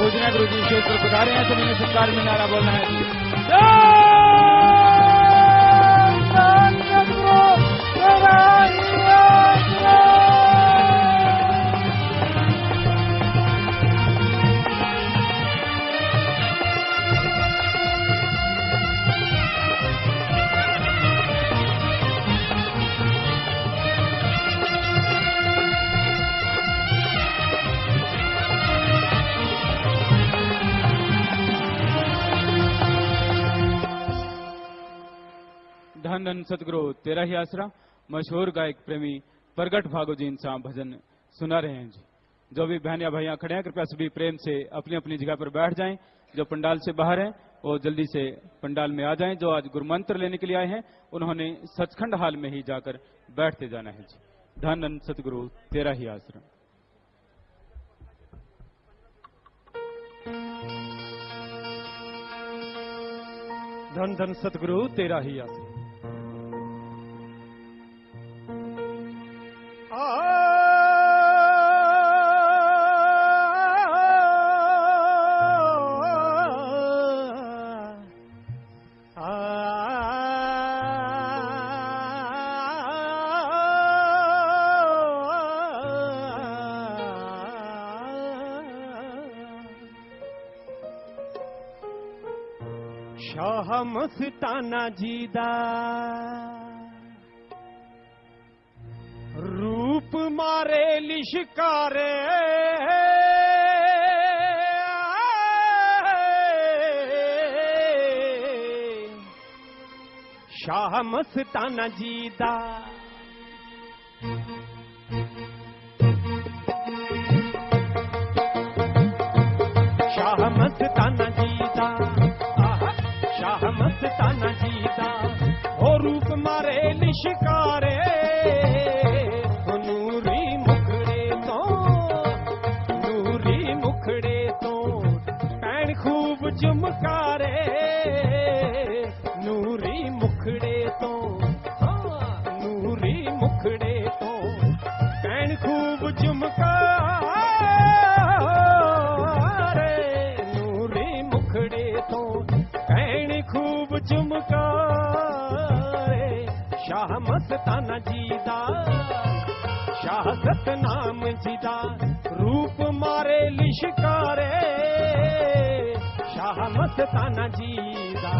गुरु जी stage पर पधारे हैं, सभी ने सत्कार में नारा बोलना है। धन धन सतगुरु तेरा ही आसरा। मशहूर गायक प्रेमी प्रगट भागो जी इंसान भजन सुना रहे हैं जी। जो भी बहन या भैया खड़े हैं कृपया सभी प्रेम से अपनी अपनी जगह पर बैठ जाएं। जो पंडाल से बाहर हैं वो जल्दी से पंडाल में आ जाएं। जो आज गुरु मंत्र लेने के लिए आए हैं उन्होंने सचखंड हाल में ही जाकर बैठते जाना है जी। धन धन सतगुरु तेरा ही आसरा। धन धन सतगुरु तेरा ही आसरा। शाह मस्ताना जी दा रूप मारे लिशकारे शाह मस्ताना जी दा शाह मस्ताना जी दा शाह मस्ताना जी दा हो रूप मारे लिशकारे नूरी मुखड़े तो पैण खूब चमकारे नूरी मुखड़े तो पैण खूब चमकारे नूरी मुखड़े तो पैण खूब चमकारे शाह मस्ताना जी दा शाह सतनाम जी दा रूप मारे लिशकारे शाह मस्ताना जी दा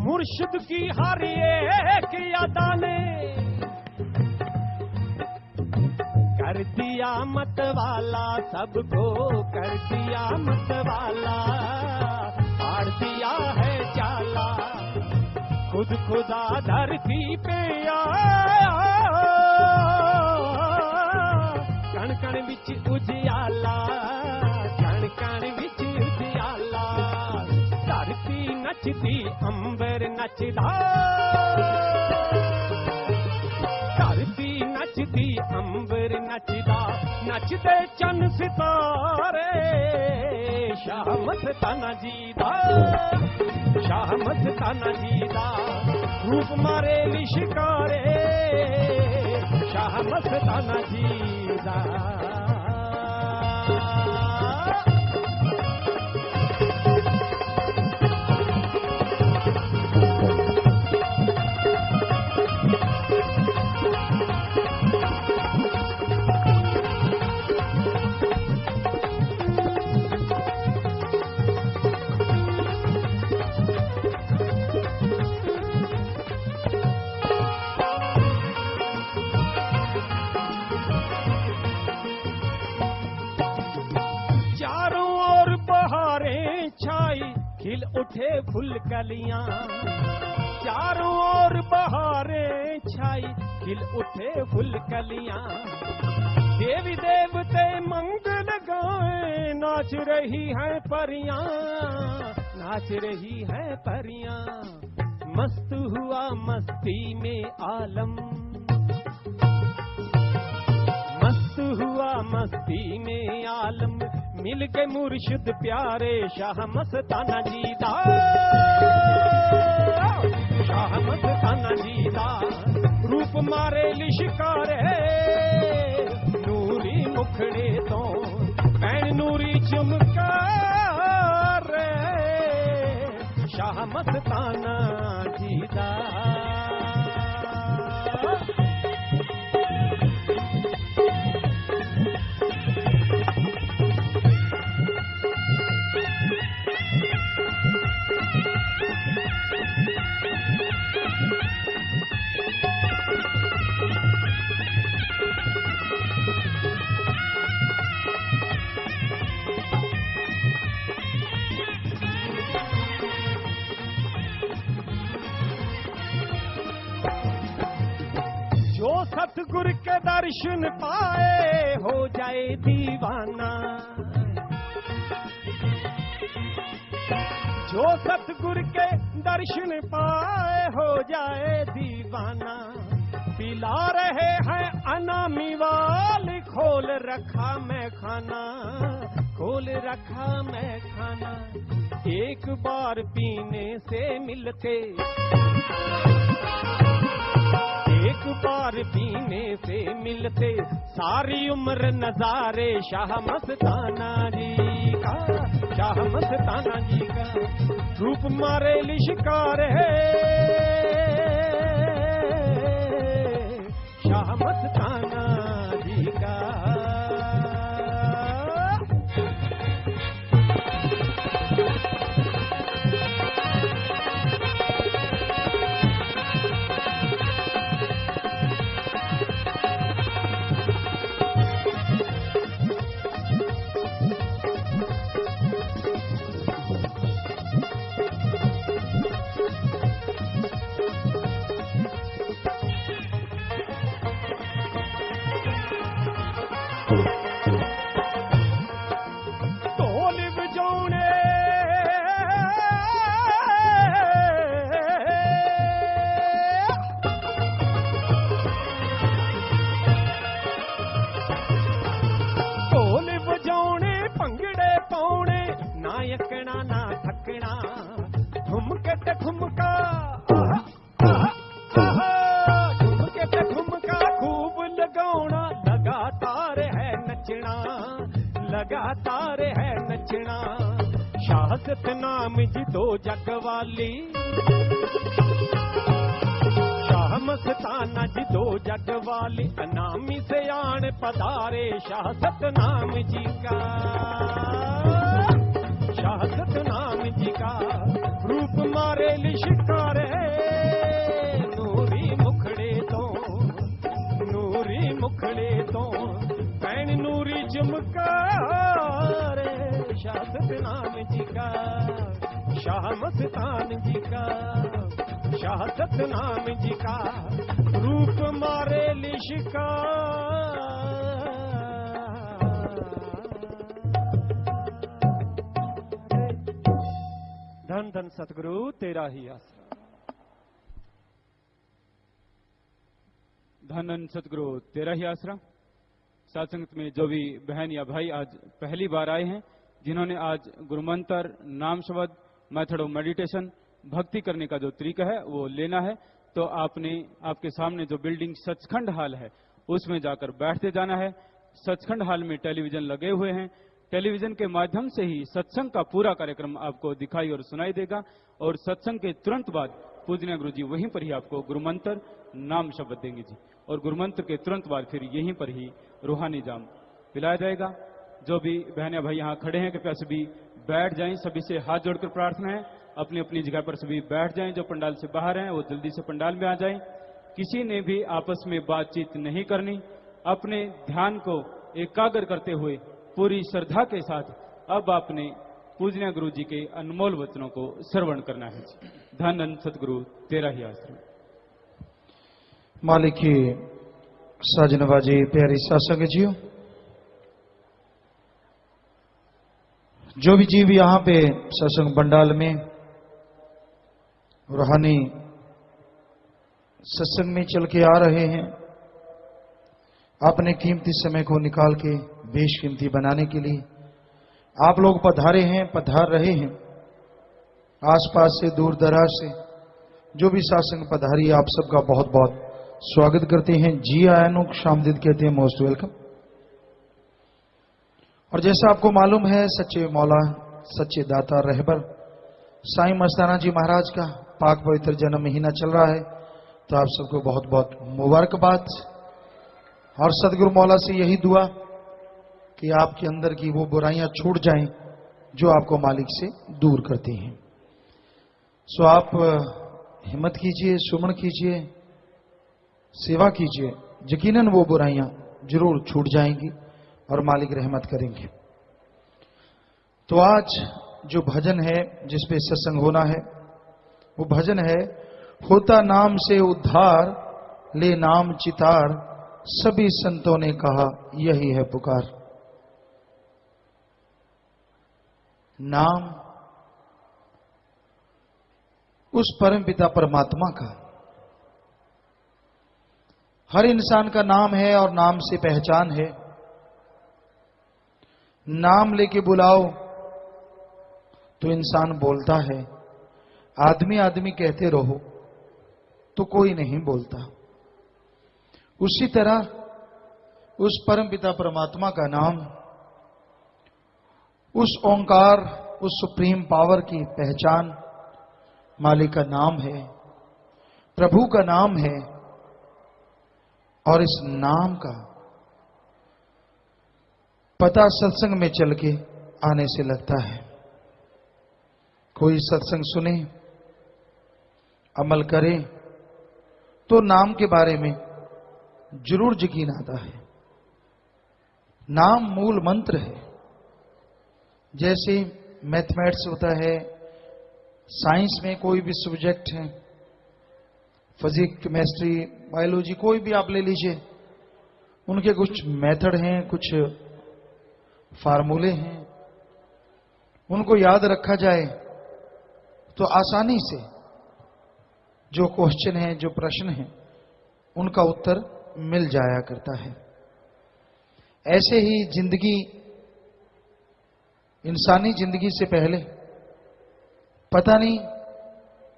मुर्शिद की हर एक यादा ने कर दिया मत वाला सबको कर दिया मत वाला फाड़ दिया है चाला खुद खुदा धरती पे आया कण कण विच उजियाला कण कण विच उजियाला धरती नचदी अंबर नचदा धरती नचदी अंबर नचदा नचदे चन सितारे शाह मस्ताना जी दा शाह मस्ताना जी दा रूप मारे लिशकारे शाह मस्ताना जी दा खिल उठे फूल कलियां चारों ओर बहारें छाई खिल उठे फूल कलियां देवी देवते मंगल गाए नाच रही हैं परियां नाच रही हैं परियां मस्त हुआ मस्ती में आलम, मस्त हुआ मस्ती में आलम, मिल गए मुर्शिद प्यारे शाह मस्ताना जीदा, शाह मस्ताना जीदा, रूप मारे लिशकारे नूरी मुखड़े तो पैण नूरी चमकार, शाह मस्ताना जीदा। जो सतगुर के दर्शन पाए हो जाए दीवाना, जो सतगुर के दर्शन पाए हो जाए दीवाना, पिला रहे हैं अनामी वाली, खोल रखा मैं खाना, खोल रखा मैं खाना, एक बार पीने से मिलते, एक बार पीने से मिलते, सारी उम्र नजारे शाह मस्ताना जी का, शाह मस्ताना जी का, रूप मारे लिशकारे शाह मस्ताना जी का। ठुमका ठुमके पे ठुमका खूब लगाना, लगातार है नचना, लगातार है नचना, शाहसत नाम जी दो जग वाली, शाह मस्ताना जी दो जग वाली, अनामी से आन पधारे शाह सतनाम जी का, शाह सतनाम जी का, रूप मारे लिशकारे नूरी मुखड़े तो, नूरी मुखड़े तो पैन नूरी चमकारे, शाह सतनाम जी का, शाह मस्तान जी का, शाह सतनाम जी का, रूप मारे लिशकार। धन धन सतगुरु तेरा ही आसरा। धन धन सतगुरु तेरा ही आसरा। साथ संगत में जो भी बहन या भाई आज पहली बार आए हैं, जिन्होंने आज गुरुमंत्र, नाम शब्द, मेथड ऑफ मेडिटेशन, भक्ति करने का जो तरीका है वो लेना है, तो आपने आपके सामने जो बिल्डिंग सचखंड हाल है उसमें जाकर बैठते जाना है। सचखंड हाल में टेलीविजन लगे हुए हैं, टेलीविजन के माध्यम से ही सत्संग का पूरा कार्यक्रम आपको दिखाई और सुनाई देगा, और सत्संग के तुरंत बाद पूजनीय गुरु जी वहीं पर ही आपको गुरुमंत्र, नाम शब्द देंगे जी, और गुरुमंत्र के तुरंत बाद फिर यहीं पर ही रूहानी जाम पिलाया जाएगा। जो भी बहने भाई यहाँ खड़े हैं कृपया सभी बैठ जाएं, सभी से हाथ जोड़कर प्रार्थना है अपनी अपनी जगह पर सभी बैठ जाएं। जो पंडाल से बाहर हैं वो जल्दी से पंडाल में आ जाएं। किसी ने भी आपस में बातचीत नहीं करनी, अपने ध्यान को एकाग्र करते हुए पूरी श्रद्धा के साथ अब आपने पूजनीय गुरु जी के अनमोल वचनों को श्रवण करना है। धन धन सतगुरु तेरा ही आश्रम। मालिक की साजनबाजी प्यारी सत्संग जियो, जो भी जीव यहाँ पे सत्संग पंडाल में रूहानी सत्संग में चल के आ रहे हैं, अपने कीमती समय को निकाल के बेशकीमती बनाने के लिए आप लोग पधारे हैं, पधार रहे हैं। आसपास से, दूर दराज से जो भी सत्संग पधारी, आप सबका बहुत बहुत स्वागत करते हैं। जी आयन को शामदीद कहते हैं, मोस्ट वेलकम। और जैसा आपको मालूम है, सच्चे मौला, सच्चे दाता रहबर साईं मस्ताना जी महाराज का पाक पवित्र जन्म महीना चल रहा है, तो आप सबको बहुत बहुत मुबारकबाद। और सदगुरु मौला से यही दुआ कि आपके अंदर की वो बुराइयां छूट जाएं जो आपको मालिक से दूर करती हैं। सो आप हिम्मत कीजिए, सुमन कीजिए, सेवा कीजिए, यकीनन वो बुराइयां जरूर छूट जाएंगी और मालिक रहमत करेंगे। तो आज जो भजन है जिस पे सत्संग होना है, वो भजन है, होता नाम से उद्धार, ले नाम चितार, सभी संतों ने कहा यही है पुकार। नाम उस परम पिता परमात्मा का, हर इंसान का नाम है और नाम से पहचान है। नाम लेके बुलाओ तो इंसान बोलता है, आदमी आदमी कहते रहो तो कोई नहीं बोलता। उसी तरह उस परम पिता परमात्मा का नाम, उस ओंकार, उस सुप्रीम पावर की पहचान मालिक का नाम है, प्रभु का नाम है। और इस नाम का पता सत्संग में चल के आने से लगता है। कोई सत्संग सुने, अमल करे तो नाम के बारे में जरूर यकीन आता है। नाम मूल मंत्र है। जैसे मैथमेटिक्स होता है, साइंस में कोई भी सब्जेक्ट है, फिजिक्स, केमिस्ट्री, बायोलॉजी, कोई भी आप ले लीजिए, उनके कुछ मेथड हैं, कुछ फार्मूले हैं। उनको याद रखा जाए तो आसानी से जो क्वेश्चन है, जो प्रश्न है, उनका उत्तर मिल जाया करता है। ऐसे ही जिंदगी, इंसानी जिंदगी से पहले पता नहीं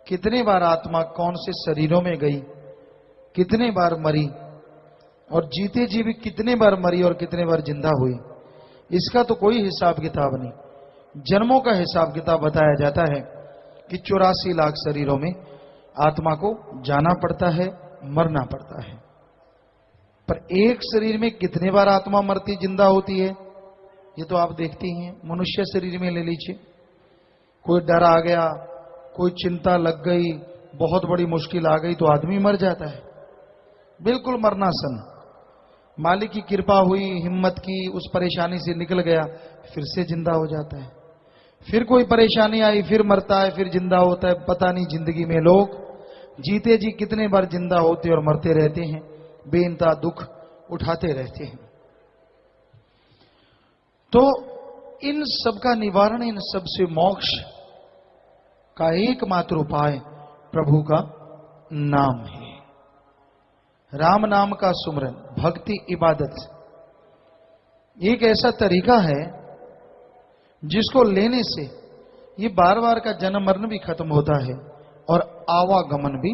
कितने बार आत्मा कौन से शरीरों में गई, कितने बार मरी, और जीते जी भी कितने बार मरी और कितने बार जिंदा हुई, इसका तो कोई हिसाब किताब नहीं। जन्मों का हिसाब किताब बताया जाता है कि 84 लाख शरीरों में आत्मा को जाना पड़ता है, मरना पड़ता है। पर एक शरीर में कितने बार आत्मा मरती जिंदा होती है, ये तो आप देखती हैं। मनुष्य शरीर में ले लीजिए, कोई डर आ गया, कोई चिंता लग गई, बहुत बड़ी मुश्किल आ गई तो आदमी मर जाता है, बिल्कुल मरना सन। मालिक की कृपा हुई, हिम्मत की, उस परेशानी से निकल गया, फिर से जिंदा हो जाता है। फिर कोई परेशानी आई, फिर मरता है, फिर जिंदा होता है। पता नहीं जिंदगी में लोग जीते जी कितने बार जिंदा होते और मरते रहते हैं, बेइंतहा दुख उठाते रहते हैं। तो इन सब का निवारण, इन सब से मोक्ष का एकमात्र उपाय प्रभु का नाम है। राम नाम का सुमरन, भक्ति, इबादत एक ऐसा तरीका है जिसको लेने से ये बार बार का जन्म मरण भी खत्म होता है और आवागमन भी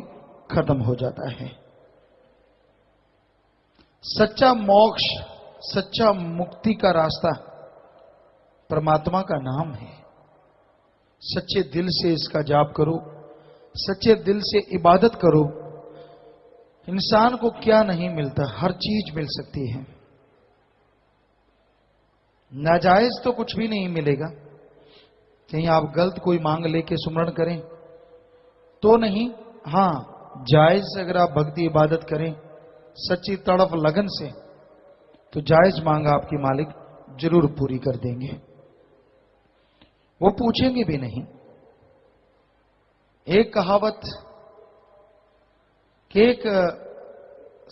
खत्म हो जाता है। सच्चा मोक्ष, सच्चा मुक्ति का रास्ता परमात्मा का नाम है। सच्चे दिल से इसका जाप करो, सच्चे दिल से इबादत करो। इंसान को क्या नहीं मिलता, हर चीज मिल सकती है। नाजायज तो कुछ भी नहीं मिलेगा। कहीं आप गलत कोई मांग लेके सुमरण करें तो नहीं, हां जायज अगर आप भक्ति इबादत करें सच्ची तड़प लगन से, तो जायज मांग आपकी मालिक जरूर पूरी कर देंगे। वो पूछेंगे भी नहीं। एक कहावत कि एक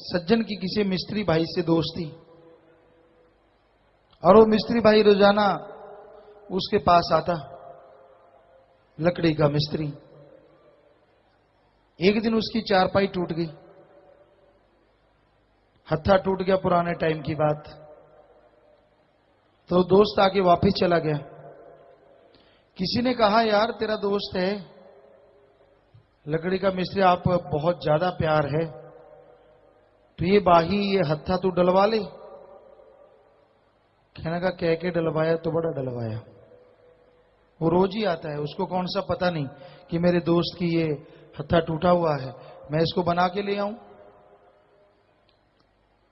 सज्जन की किसी मिस्त्री भाई से दोस्ती, और वो मिस्त्री भाई रोजाना उसके पास आता, लकड़ी का मिस्त्री। एक दिन उसकी चारपाई टूट गई, हत्था टूट गया, पुराने टाइम की बात। तो दोस्त आके वापस चला गया। किसी ने कहा यार तेरा दोस्त है लकड़ी का मिस्त्री, आप बहुत ज्यादा प्यार है, तो ये बाही ये हत्था तू डलवा ले। कहने का कह के डलवाया तो बड़ा डलवाया। वो रोज ही आता है, उसको कौन सा पता नहीं कि मेरे दोस्त की ये हत्था टूटा हुआ है, मैं इसको बना के ले आऊं।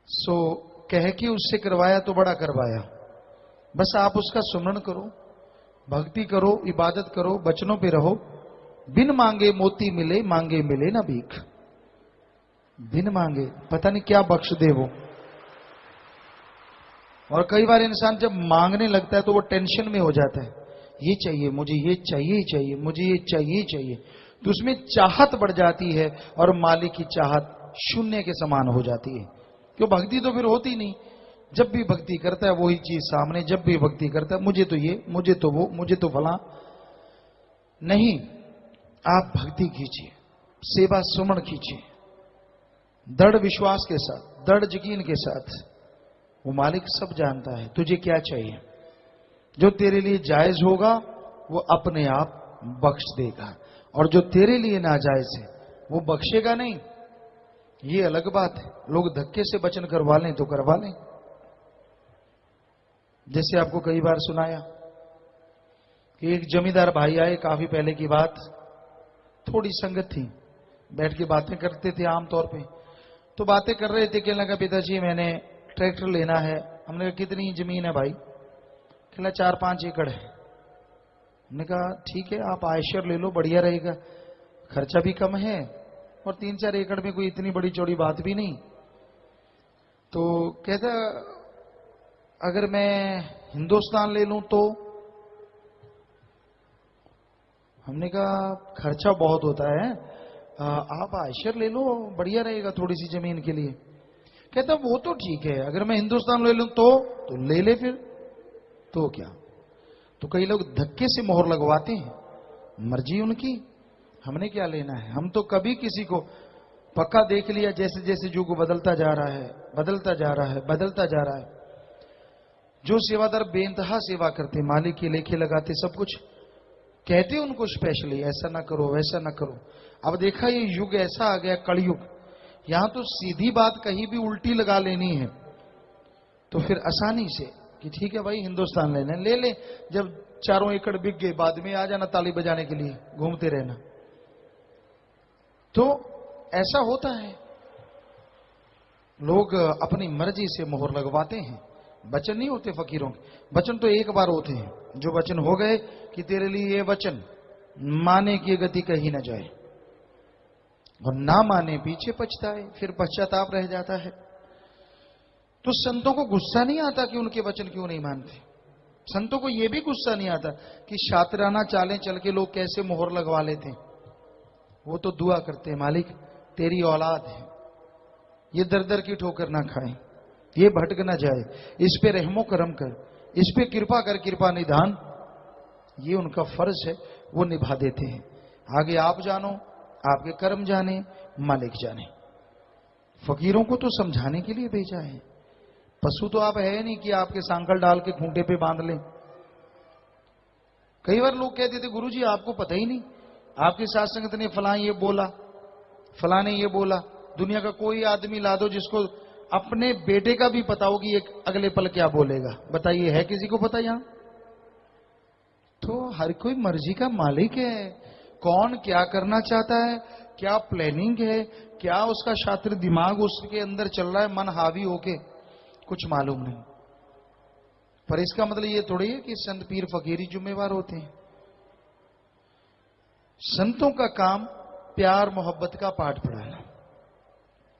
सो कह के उससे करवाया तो बड़ा करवाया। बस आप उसका सुमरण करो, भक्ति करो, इबादत करो, बचनों पे रहो। बिन मांगे मोती मिले, मांगे मिले ना भीख। बिन मांगे पता नहीं क्या बख्श दे वो। और कई बार इंसान जब मांगने लगता है तो वो टेंशन में हो जाता है, ये चाहिए मुझे, ये चाहिए ही चाहिए मुझे, ये चाहिए ही चाहिए। तो उसमें चाहत बढ़ जाती है और मालिक की चाहत शून्य के समान हो जाती है। क्यों? भक्ति तो फिर होती नहीं। जब भी भक्ति करता है वही चीज सामने, जब भी भक्ति करता है मुझे तो ये, मुझे तो वो, मुझे तो फला नहीं। आप भक्ति कीजिए, सेवा सुमन कीजिए, दृढ़ विश्वास के साथ, दृढ़ यकीन के साथ। वो मालिक सब जानता है तुझे क्या चाहिए। जो तेरे लिए जायज होगा वो अपने आप बख्श देगा, और जो तेरे लिए नाजायज है वो बख्शेगा नहीं। ये अलग बात है। लोग धक्के से वचन करवा लें तो करवा लें। जैसे आपको कई बार सुनाया कि एक जमींदार भाई आए, काफी पहले की बात, थोड़ी संगत थी, बैठ के बातें करते थे आमतौर पे। तो बातें कर रहे थे, कहने लगा पिताजी मैंने ट्रैक्टर लेना है। हमने कहा कितनी जमीन है भाई? कहला 4-5 एकड़ है। हमने कहा ठीक है, आप आयशर ले लो, बढ़िया रहेगा, खर्चा भी कम है और 3-4 एकड़ में कोई इतनी बड़ी चौड़ी बात भी नहीं। तो कहता अगर मैं हिंदुस्तान ले लूं तो? हमने कहा खर्चा बहुत होता है, आप आयशर ले लो, बढ़िया रहेगा थोड़ी सी जमीन के लिए। कहता वो तो ठीक है, अगर मैं हिंदुस्तान ले लूं तो ले ले फिर, तो क्या। तो कई लोग धक्के से मोहर लगवाते हैं, मर्जी उनकी, हमने क्या लेना है। हम तो कभी किसी को पक्का देख लिया, जैसे जैसे युग बदलता जा रहा है, बदलता जा रहा है, बदलता जा रहा है। जो सेवादार बेइंतहा सेवा करते, मालिक के लेखे लगाते, सब कुछ कहते उनको स्पेशली ऐसा ना करो, वैसा ना करो। अब देखा ये युग ऐसा आ गया, कलयुग, यहां तो सीधी बात कहीं भी उल्टी लगा लेनी है तो फिर आसानी से कि ठीक है भाई हिंदुस्तान लेना ले ले, जब 4 एकड़ बिक गए बाद में आ जाना ताली बजाने के लिए, घूमते रहना। तो ऐसा होता है, लोग अपनी मर्जी से मोहर लगवाते हैं। वचन नहीं होते फकीरों के, वचन तो एक बार होते हैं। जो वचन हो गए कि तेरे लिए ये वचन, माने की गति कहीं न जाए, और ना माने पीछे पछताए, फिर पश्चाताप रह जाता है। तो संतों को गुस्सा नहीं आता कि उनके वचन क्यों नहीं मानते। संतों को यह भी गुस्सा नहीं आता कि शातिराना चालें चल के लोग कैसे मोहर लगवा लेते। वो तो दुआ करते हैं, मालिक तेरी औलाद है, ये दर दर की ठोकर ना खाए, ये भटक ना जाए, इस पे रहमो करम कर, इस पे कृपा कर, कृपा निधान। ये उनका फर्ज है, वो निभा देते हैं। आगे आप जानो, आपके कर्म जाने, मालिक जाने। फकीरों को तो समझाने के लिए भेजा है। पशु तो आप है नहीं कि आपके सांकल डाल के खूंटे पे बांध लें। कई बार लोग कहते थे गुरुजी आपको पता ही नहीं, आपकी साथ संगत ने फलां ये बोला, फलां ने ये बोला। दुनिया का कोई आदमी ला दो जिसको अपने बेटे का भी पता हो कि एक अगले पल क्या बोलेगा, बताइए है किसी को पता यहां? तो हर कोई मर्जी का मालिक है। कौन क्या करना चाहता है, क्या प्लानिंग है, क्या उसका शातिर दिमाग उसके अंदर चल रहा है, मन हावी होके, कुछ मालूम नहीं। पर इसका मतलब ये थोड़ी है कि संत पीर फकीरी जिम्मेवार होते हैं। संतों का काम प्यार मोहब्बत का पाठ पढ़ाना,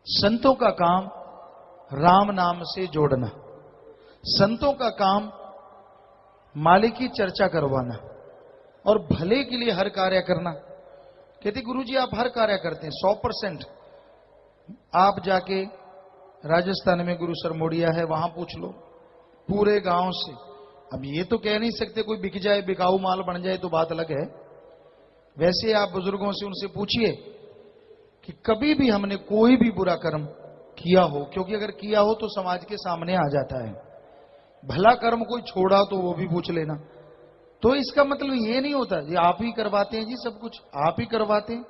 संतों का काम राम नाम से जोड़ना, संतों का काम मालिक की चर्चा करवाना और भले के लिए हर कार्य करना। कहते गुरुजी आप हर कार्य करते हैं 100%। आप जाके राजस्थान में गुरु सरमोडिया है, वहां पूछ लो पूरे गांव से। अब ये तो कह नहीं सकते कोई बिक जाए, बिकाऊ माल बन जाए तो बात अलग है। वैसे आप बुजुर्गों से उनसे पूछिए कि कभी भी हमने कोई भी बुरा कर्म किया हो, क्योंकि अगर किया हो तो समाज के सामने आ जाता है। भला कर्म कोई छोड़ा तो वो भी पूछ लेना। तो इसका मतलब ये नहीं होता जी आप ही करवाते हैं जी सब कुछ, आप ही करवाते हैं।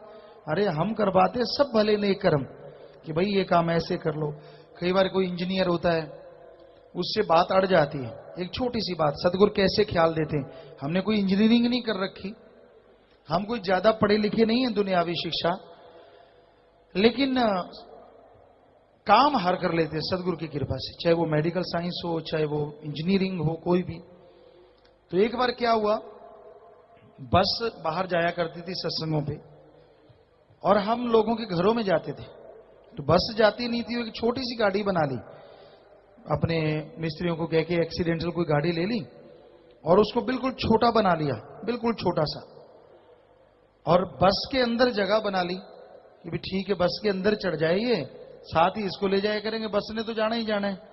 अरे हम करवाते हैं सब भले नेक कर्म कि भाई ये काम ऐसे कर लो। कई बार कोई इंजीनियर होता है, उससे बात अड़ जाती है, एक छोटी सी बात, सदगुरु कैसे ख्याल देते हैं, हमने कोई इंजीनियरिंग नहीं कर रखी, हम कोई ज्यादा पढ़े लिखे नहीं है दुनियावी शिक्षा, लेकिन काम हर कर लेते हैं सदगुरु की कृपा से, चाहे वो मेडिकल साइंस हो, चाहे वो इंजीनियरिंग हो, कोई भी। तो एक बार क्या हुआ, बस बाहर जाया करती थी सत्संगों पे और हम लोगों के घरों में जाते थे। तो बस जाती नहीं थी, एक छोटी सी गाड़ी बना ली, अपने मिस्त्रियों को कह के एक्सीडेंटल कोई गाड़ी ले ली और उसको बिल्कुल छोटा बना लिया, बिल्कुल छोटा सा, और बस के अंदर जगह बना ली कि भी ठीक है बस के अंदर चढ़ जाइए, साथ ही इसको ले जाया करेंगे, बस ने तो जाना ही जाना है।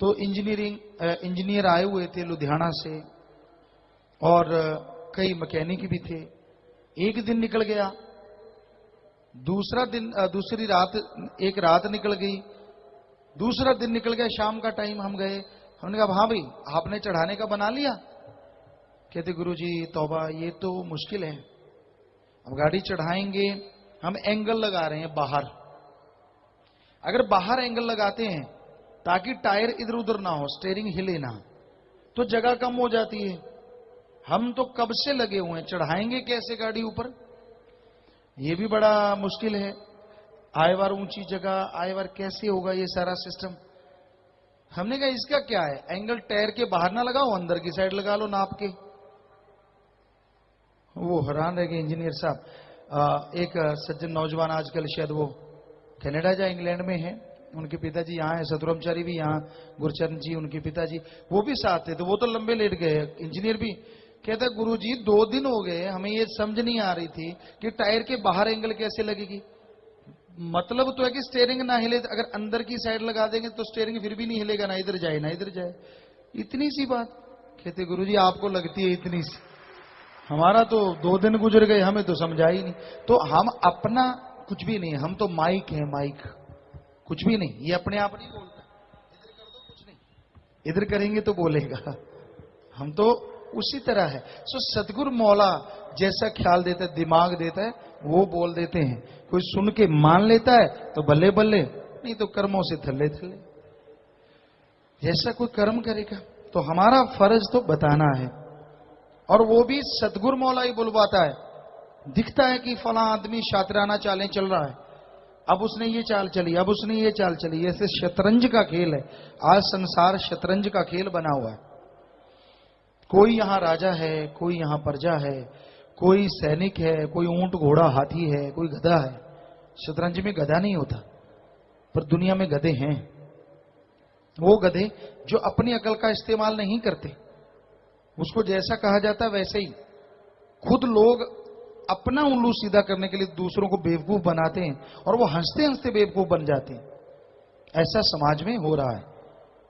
तो इंजीनियर आए हुए थे लुधियाना से और कई मैकेनिक भी थे। एक दिन निकल गया, दूसरी रात, एक रात निकल गई, दूसरा दिन निकल गया, शाम का टाइम हम गए, हमने कहा हाँ भाई आपने चढ़ाने का बना लिया? कहते गुरुजी तौबा ये तो मुश्किल है, अब गाड़ी चढ़ाएंगे, हम एंगल लगा रहे हैं बाहर, अगर बाहर एंगल लगाते हैं ताकि टायर इधर उधर ना हो, स्टीयरिंग हिले ना, तो जगह कम हो जाती है। हम तो कब से लगे हुए हैं, चढ़ाएंगे कैसे गाड़ी ऊपर, ये भी बड़ा मुश्किल है, आए बार ऊंची जगह, आए बार कैसे होगा ये सारा सिस्टम। हमने कहा इसका क्या है, एंगल टायर के बाहर ना लगाओ, अंदर की साइड लगा लो नाप के। वो हैरान रह गए इंजीनियर साहब। एक सज्जन नौजवान आजकल शायद वो कनाडा या इंग्लैंड में है, उनके पिताजी यहाँ है, सतुरमचारी भी यहाँ, गुरचरण जी उनके पिताजी, वो भी साथ थे, तो वो तो लंबे लेट गए। इंजीनियर भी कहता है गुरुजी 2 दिन हो गए, हमें ये समझ नहीं आ रही थी कि टायर के बाहर एंगल कैसे लगेगी। मतलब तो है कि स्टीयरिंग ना हिले, अगर अंदर की साइड लगा देंगे तो स्टीयरिंग फिर भी नहीं हिलेगा, ना इधर जाए ना इधर जाए, इतनी सी बात। कहते गुरुजी आपको लगती है इतनी सी, हमारा तो 2 दिन गुजर गए, हमें तो समझा ही नहीं। तो हम अपना कुछ भी नहीं, हम तो माइक है, माइक कुछ भी नहीं, ये अपने आप नहीं बोलता, इधर कर दो कुछ नहीं, इधर करेंगे तो बोलेगा, हम तो उसी तरह है। सो सतगुरु मौला जैसा ख्याल देता है, दिमाग देता है, वो बोल देते हैं। कोई सुन के मान लेता है तो बल्ले बल्ले, नहीं तो कर्मों से थल्ले थल्ले। जैसा कोई कर्म करेगा, तो हमारा फर्ज तो बताना है, और वो भी सतगुरु मौला ही बुलवाता है। दिखता है कि फला आदमी शातिराना चालें चल रहा है, अब उसने ये चाल चली, अब उसने ये चाल चली, ऐसे शतरंज का खेल है। आज संसार शतरंज का खेल बना हुआ है, कोई यहां राजा है, कोई यहां प्रजा है, कोई सैनिक है, कोई ऊंट घोड़ा हाथी है, कोई गधा है। शतरंज में गधा नहीं होता, पर दुनिया में गधे हैं। वो गधे जो अपनी अकल का इस्तेमाल नहीं करते, उसको जैसा कहा जाता है वैसे ही, खुद लोग अपना उल्लू सीधा करने के लिए दूसरों को बेवकूफ बनाते हैं और वो हंसते हंसते बेवकूफ बन जाते हैं। ऐसा समाज में हो रहा है,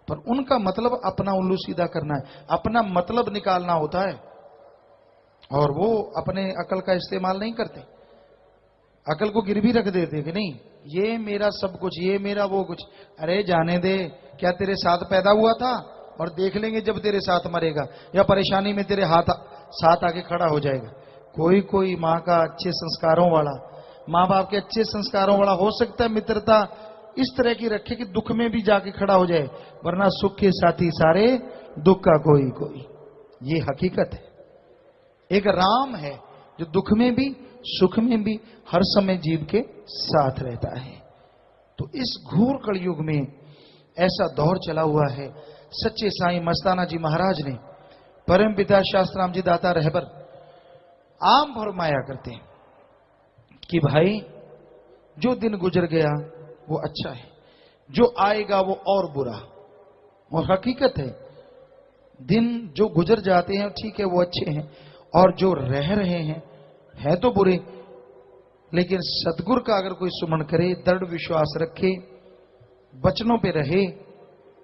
पर उनका मतलब अपना उल्लू सीधा करना है, अपना मतलब निकालना होता है, और वो अपने अकल का इस्तेमाल नहीं करते, अकल को गिरवी रख देते कि नहीं ये मेरा सब कुछ, ये मेरा वो कुछ। अरे जाने दे, क्या तेरे साथ पैदा हुआ था, और देख लेंगे जब तेरे साथ मरेगा, या परेशानी में तेरे हाथ साथ आके खड़ा हो जाएगा। कोई माँ का अच्छे संस्कारों वाला, माँ बाप के अच्छे संस्कारों वाला हो सकता है मित्रता इस तरह की रखे कि दुख में भी जाके खड़ा हो जाए, वरना सुख के साथी सारे, दुख का कोई कोई। ये हकीकत है। एक राम है जो दुख में भी सुख में भी हर समय जीव के साथ रहता है। तो इस घोर कलयुग में ऐसा दौर चला हुआ है। सच्चे साईं मस्ताना जी महाराज ने, परम पिता शास्त्राम जी दाता रहबर आम फरमाया करते हैं कि भाई जो दिन गुजर गया वो अच्छा है, जो आएगा वो और बुरा। और हकीकत है, दिन जो गुजर जाते हैं ठीक है वो अच्छे हैं, और जो रह रहे हैं है तो बुरे, लेकिन सतगुरु का अगर कोई सुमन करे, दृढ़ विश्वास रखे, वचनों पे रहे,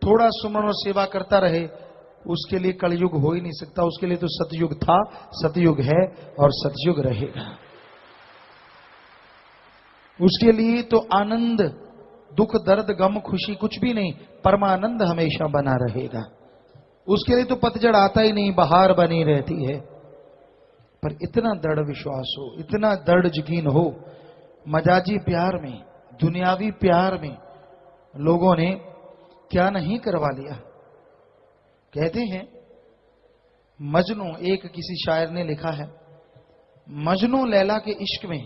थोड़ा सुमन और सेवा करता रहे, उसके लिए कलयुग हो ही नहीं सकता। उसके लिए तो सतयुग था, सतयुग है और सतयुग रहेगा। उसके लिए तो आनंद दुख दर्द गम खुशी कुछ भी नहीं, परमानंद हमेशा बना रहेगा। उसके लिए तो पतझड़ आता ही नहीं, बहार बनी रहती है। पर इतना दृढ़ विश्वास हो, इतना दृढ़ यकीन हो, मजाजी प्यार में, दुनियावी प्यार में लोगों ने क्या नहीं करवा लिया। कहते हैं मजनू, एक किसी शायर ने लिखा है, मजनू लैला के इश्क में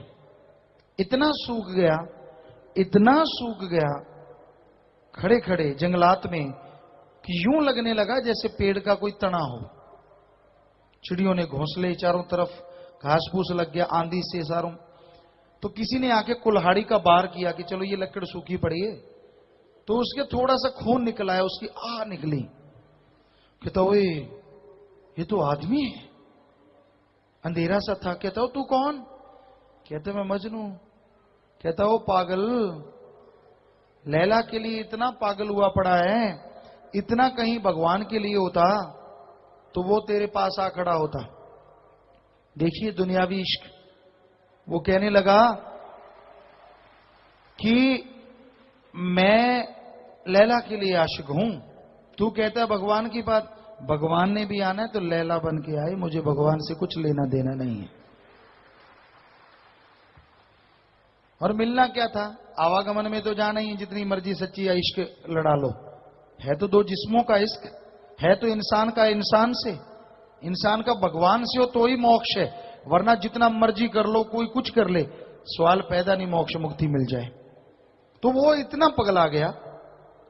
इतना सूख गया, इतना सूख गया खड़े खड़े जंगलात में कि यूं लगने लगा जैसे पेड़ का कोई तना हो। चिड़ियों ने घोंसले, चारों तरफ घास फूस लग गया आंधी से सारों। तो किसी ने आके कुल्हाड़ी का बार किया कि चलो ये लकड़ सूखी पड़ी है, तो उसके थोड़ा सा खून निकल आया, उसकी आह निकली। कहता ओए ये तो आदमी है, अंधेरा सा था। कहता हो तू कौन? कहते मैं मजनू। कहता हो पागल, लैला के लिए इतना पागल हुआ पड़ा है, इतना कहीं भगवान के लिए होता तो वो तेरे पास आ खड़ा होता। देखिए दुनियावी इश्क। वो कहने लगा कि मैं लैला के लिए आशिक हूं, तू कहता है भगवान की बात। भगवान ने भी आना है तो लैला बन के आए, मुझे भगवान से कुछ लेना देना नहीं है। और मिलना क्या था? आवागमन में तो जाना ही, जितनी मर्जी सच्ची या इश्क लड़ा लो। है तो दो जिस्मों का इश्क, है तो इंसान का इंसान से, इंसान का भगवान से हो तो ही मोक्ष है, वरना जितना मर्जी कर लो, कोई कुछ कर ले, सवाल पैदा नहीं मोक्ष मुक्ति मिल जाए। तो वो इतना पगला गया,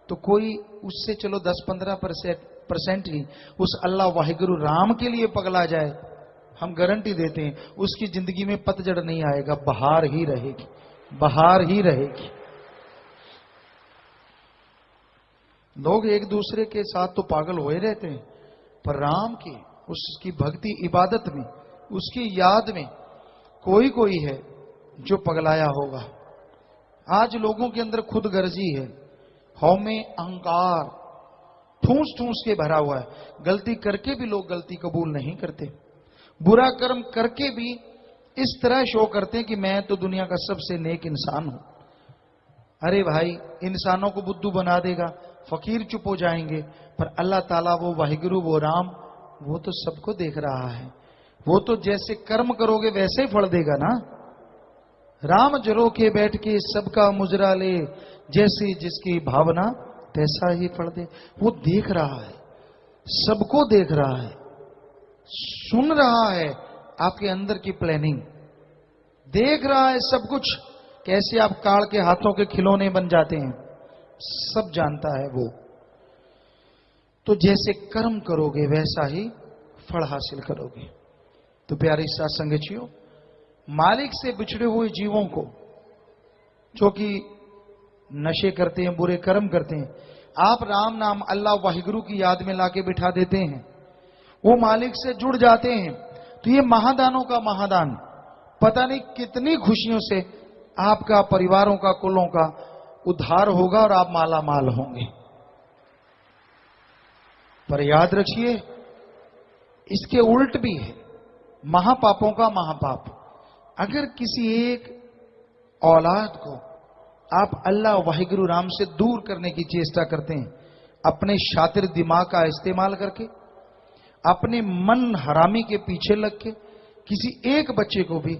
तो कोई उससे चलो 10-15% ही उस अल्लाह वाहिगुरु राम के लिए पगला जाए, हम गारंटी देते हैं उसकी जिंदगी में पतझड़ नहीं आएगा, बहार ही रहेगी, बहार ही रहेगी। लोग एक दूसरे के साथ तो पागल हुए रहते हैं, पर राम की उसकी भक्ति इबादत में, उसकी याद में कोई कोई है जो पगलाया होगा। आज लोगों के अंदर खुद गर्जी है, हौमे अहंकार ठूस ठूस के भरा हुआ है। गलती करके भी लोग गलती कबूल नहीं करते, बुरा कर्म करके भी इस तरह शो करते हैं कि मैं तो दुनिया का सबसे नेक इंसान हूं। अरे भाई, इंसानों को बुद्धू बना देगा, फकीर चुप हो जाएंगे, पर अल्लाह ताला वो वाहिगुरु वो राम वो तो सबको देख रहा है। वो तो जैसे कर्म करोगे वैसे ही फल देगा ना। राम जरो के बैठ के सबका मुजरा ले, जैसी जिसकी भावना तैसा ही फल दे। वो देख रहा है, सबको देख रहा है, सुन रहा है आपके अंदर की प्लानिंग, देख रहा है सब कुछ, कैसे आप काल के हाथों के खिलौने बन जाते हैं, सब जानता है वो। तो जैसे कर्म करोगे वैसा ही फल हासिल करोगे। तो प्यारे साथ संगतियों, मालिक से बिछड़े हुए जीवों को जो कि नशे करते हैं, बुरे कर्म करते हैं, आप राम नाम अल्लाह वाहिगुरु की याद में लाके बिठा देते हैं, वो मालिक से जुड़ जाते हैं। तो ये महादानों का महादान, पता नहीं कितनी खुशियों से आपका, परिवारों का, कुलों का उद्धार होगा और आप माला माल होंगे। पर याद रखिए इसके उल्ट भी है, महापापों का महापाप। अगर किसी एक औलाद को आप अल्लाह वाहिगुरु राम से दूर करने की चेष्टा करते हैं, अपने शातिर दिमाग का इस्तेमाल करके, अपने मन हरामी के पीछे लग के किसी एक बच्चे को भी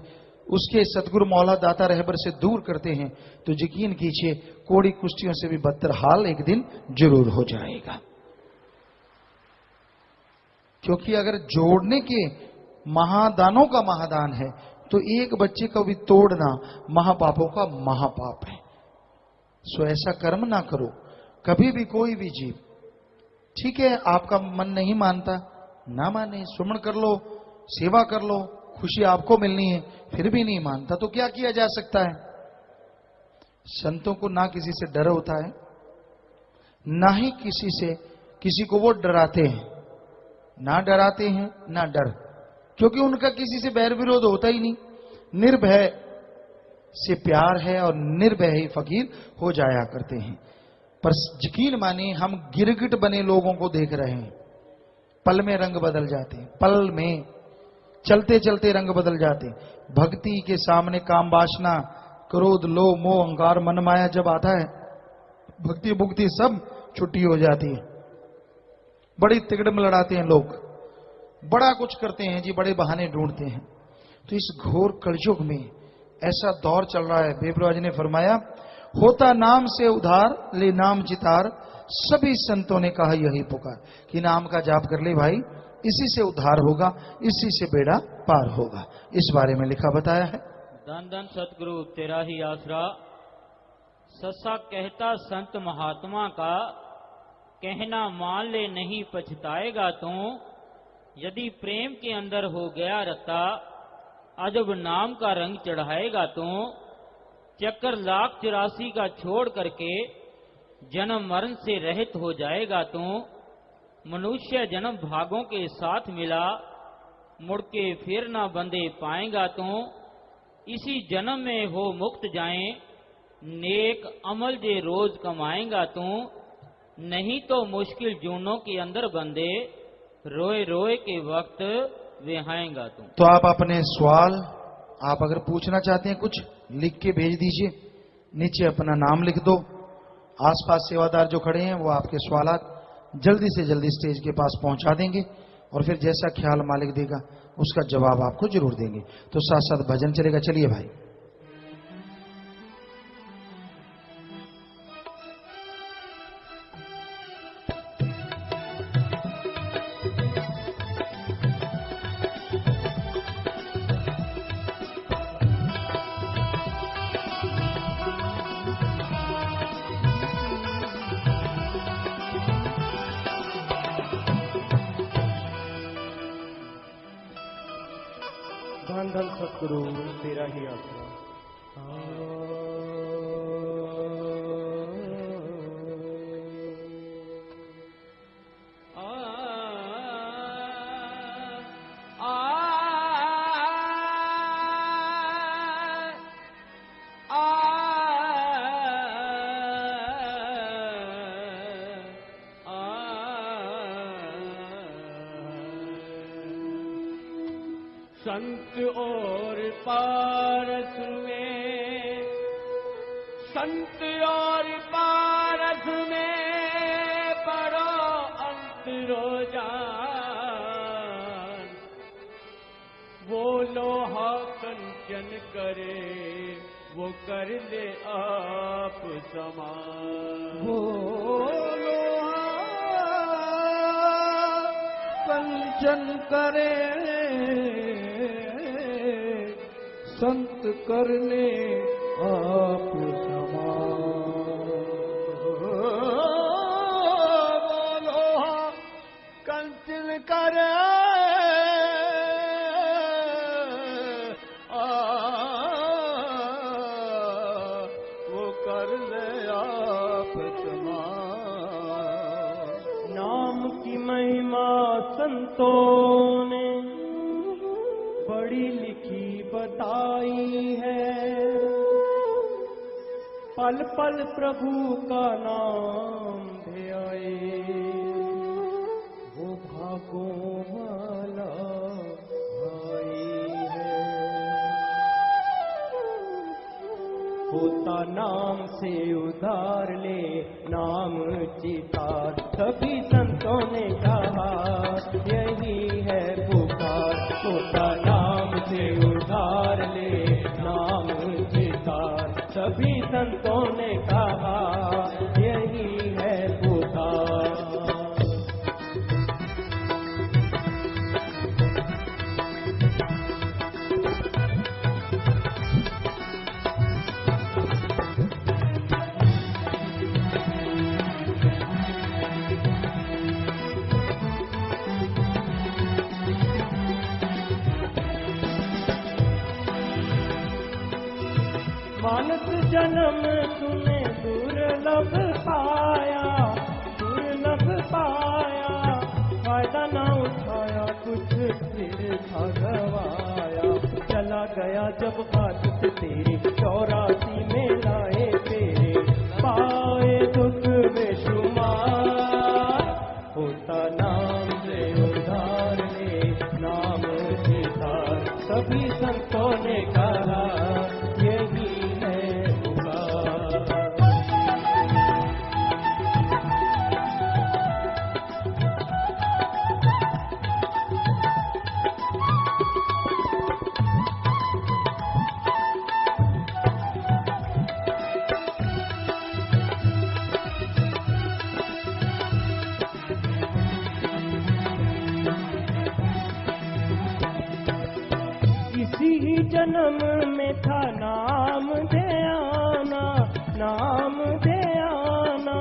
उसके सतगुरु मौला दाता रहबर से दूर करते हैं, तो यकीन कीजिए कोड़ी कुश्तियों से भी बदतर हाल एक दिन जरूर हो जाएगा। क्योंकि अगर जोड़ने के महादानों का महादान है, तो एक बच्चे को भी तोड़ना महापापों का महापाप है। सो ऐसा कर्म ना करो कभी भी, कोई भी जीव। ठीक है, आपका मन नहीं मानता, ना माने, सुमन कर लो, सेवा कर लो, खुशी आपको मिलनी है, फिर भी नहीं मानता तो क्या किया जा सकता है? संतों को ना किसी से डर होता है, ना ही किसी को वो डराते हैं, ना डराते हैं ना डर, क्योंकि उनका किसी से बैर विरोध होता ही नहीं। निर्भय से प्यार है और निर्भय ही फकीर हो जाया करते हैं। पर यकीन माने हम गिरगिट बने लोगों को देख रहे हैं, पल में रंग बदल जाते हैं, पल में चलते चलते रंग बदल जाते हैं। भक्ति के सामने काम वासना, क्रोध, लोभ, मोह, अहंकार, मन माया जब आता है भक्ति भुक्ति सब छुट्टी हो जाती है। बड़ी तिकड़म लड़ाते हैं लोग, बड़ा कुछ करते हैं जी, बड़े बहाने ढूंढते हैं। तो इस घोर कलयुग में ऐसा दौर चल रहा है। बेबराज ने फरमाया, होता नाम से उधार ले नाम चितार, सभी संतों ने कहा यही पुकार, कि नाम का जाप कर ले भाई, इसी से उद्धार होगा, इसी से बेड़ा पार होगा। इस बारे में लिखा बताया है। धन धन सतगुरु तेरा ही आसरा, ससा कहता संत महात्मा का, कहना मान ले नहीं पछताएगा तू, यदि प्रेम के अंदर हो गया रता, अजब नाम का रंग चढ़ाएगा तू, चक्कर 1,84 का छोड़ करके जन्म मरण से रहित हो जाएगा तू, मनुष्य जन्म भागों के साथ मिला, मुड़ के फिर ना बंदे पाएगा तू, इसी जन्म में हो मुक्त जाएं, नेक अमल जे रोज कमाएगा तू, नहीं तो मुश्किल जूनों के अंदर बंदे, रोए रोए के वक्त विहाएगा तू। तो आप अपने सवाल, आप अगर पूछना चाहते हैं कुछ, लिख के भेज दीजिए, नीचे अपना नाम लिख दो। आसपास सेवादार जो खड़े हैं वो आपके सवालात जल्दी से जल्दी स्टेज के पास पहुंचा देंगे, और फिर जैसा ख्याल मालिक देगा उसका जवाब आपको जरूर देंगे। तो साथ साथ भजन चलेगा। चलिए भाई। धन धन सतगुरु तेरा ही आसरा। संत और पारस में, संत और पारस में बड़ो अंतरो जान, वो लोहा कंचन करे वो कर ले आप समान, वो लोहा कंचन करे संत करने आप बोलो कंचन करे वो कर ले आप नाम की महिमा संतों ने बड़ी लिखी बताई है, पल पल प्रभु का नाम ध्याए वो भागों वाला भाई है। होता नाम से उधार ले नाम चितार, सभी संतों ने कहा यही है पुकार, होता नाम से उधार ले नाम चितार, सभी संतों ने कहा यही है पुकार। मानस जन्म तूने दुर्लभ पाया, दुर्लभ पाया, फायदा ना उठाया कुछ फिर भगवाया, चला गया जब बात से तेरी 84 में लाए तेरे, पाए दुख बेशुमार, होता नाम से उधार ले नाम चितार, सभी संतों ने कहा यही है पुकार। जन्म में था नाम दे आना, नाम दे आना।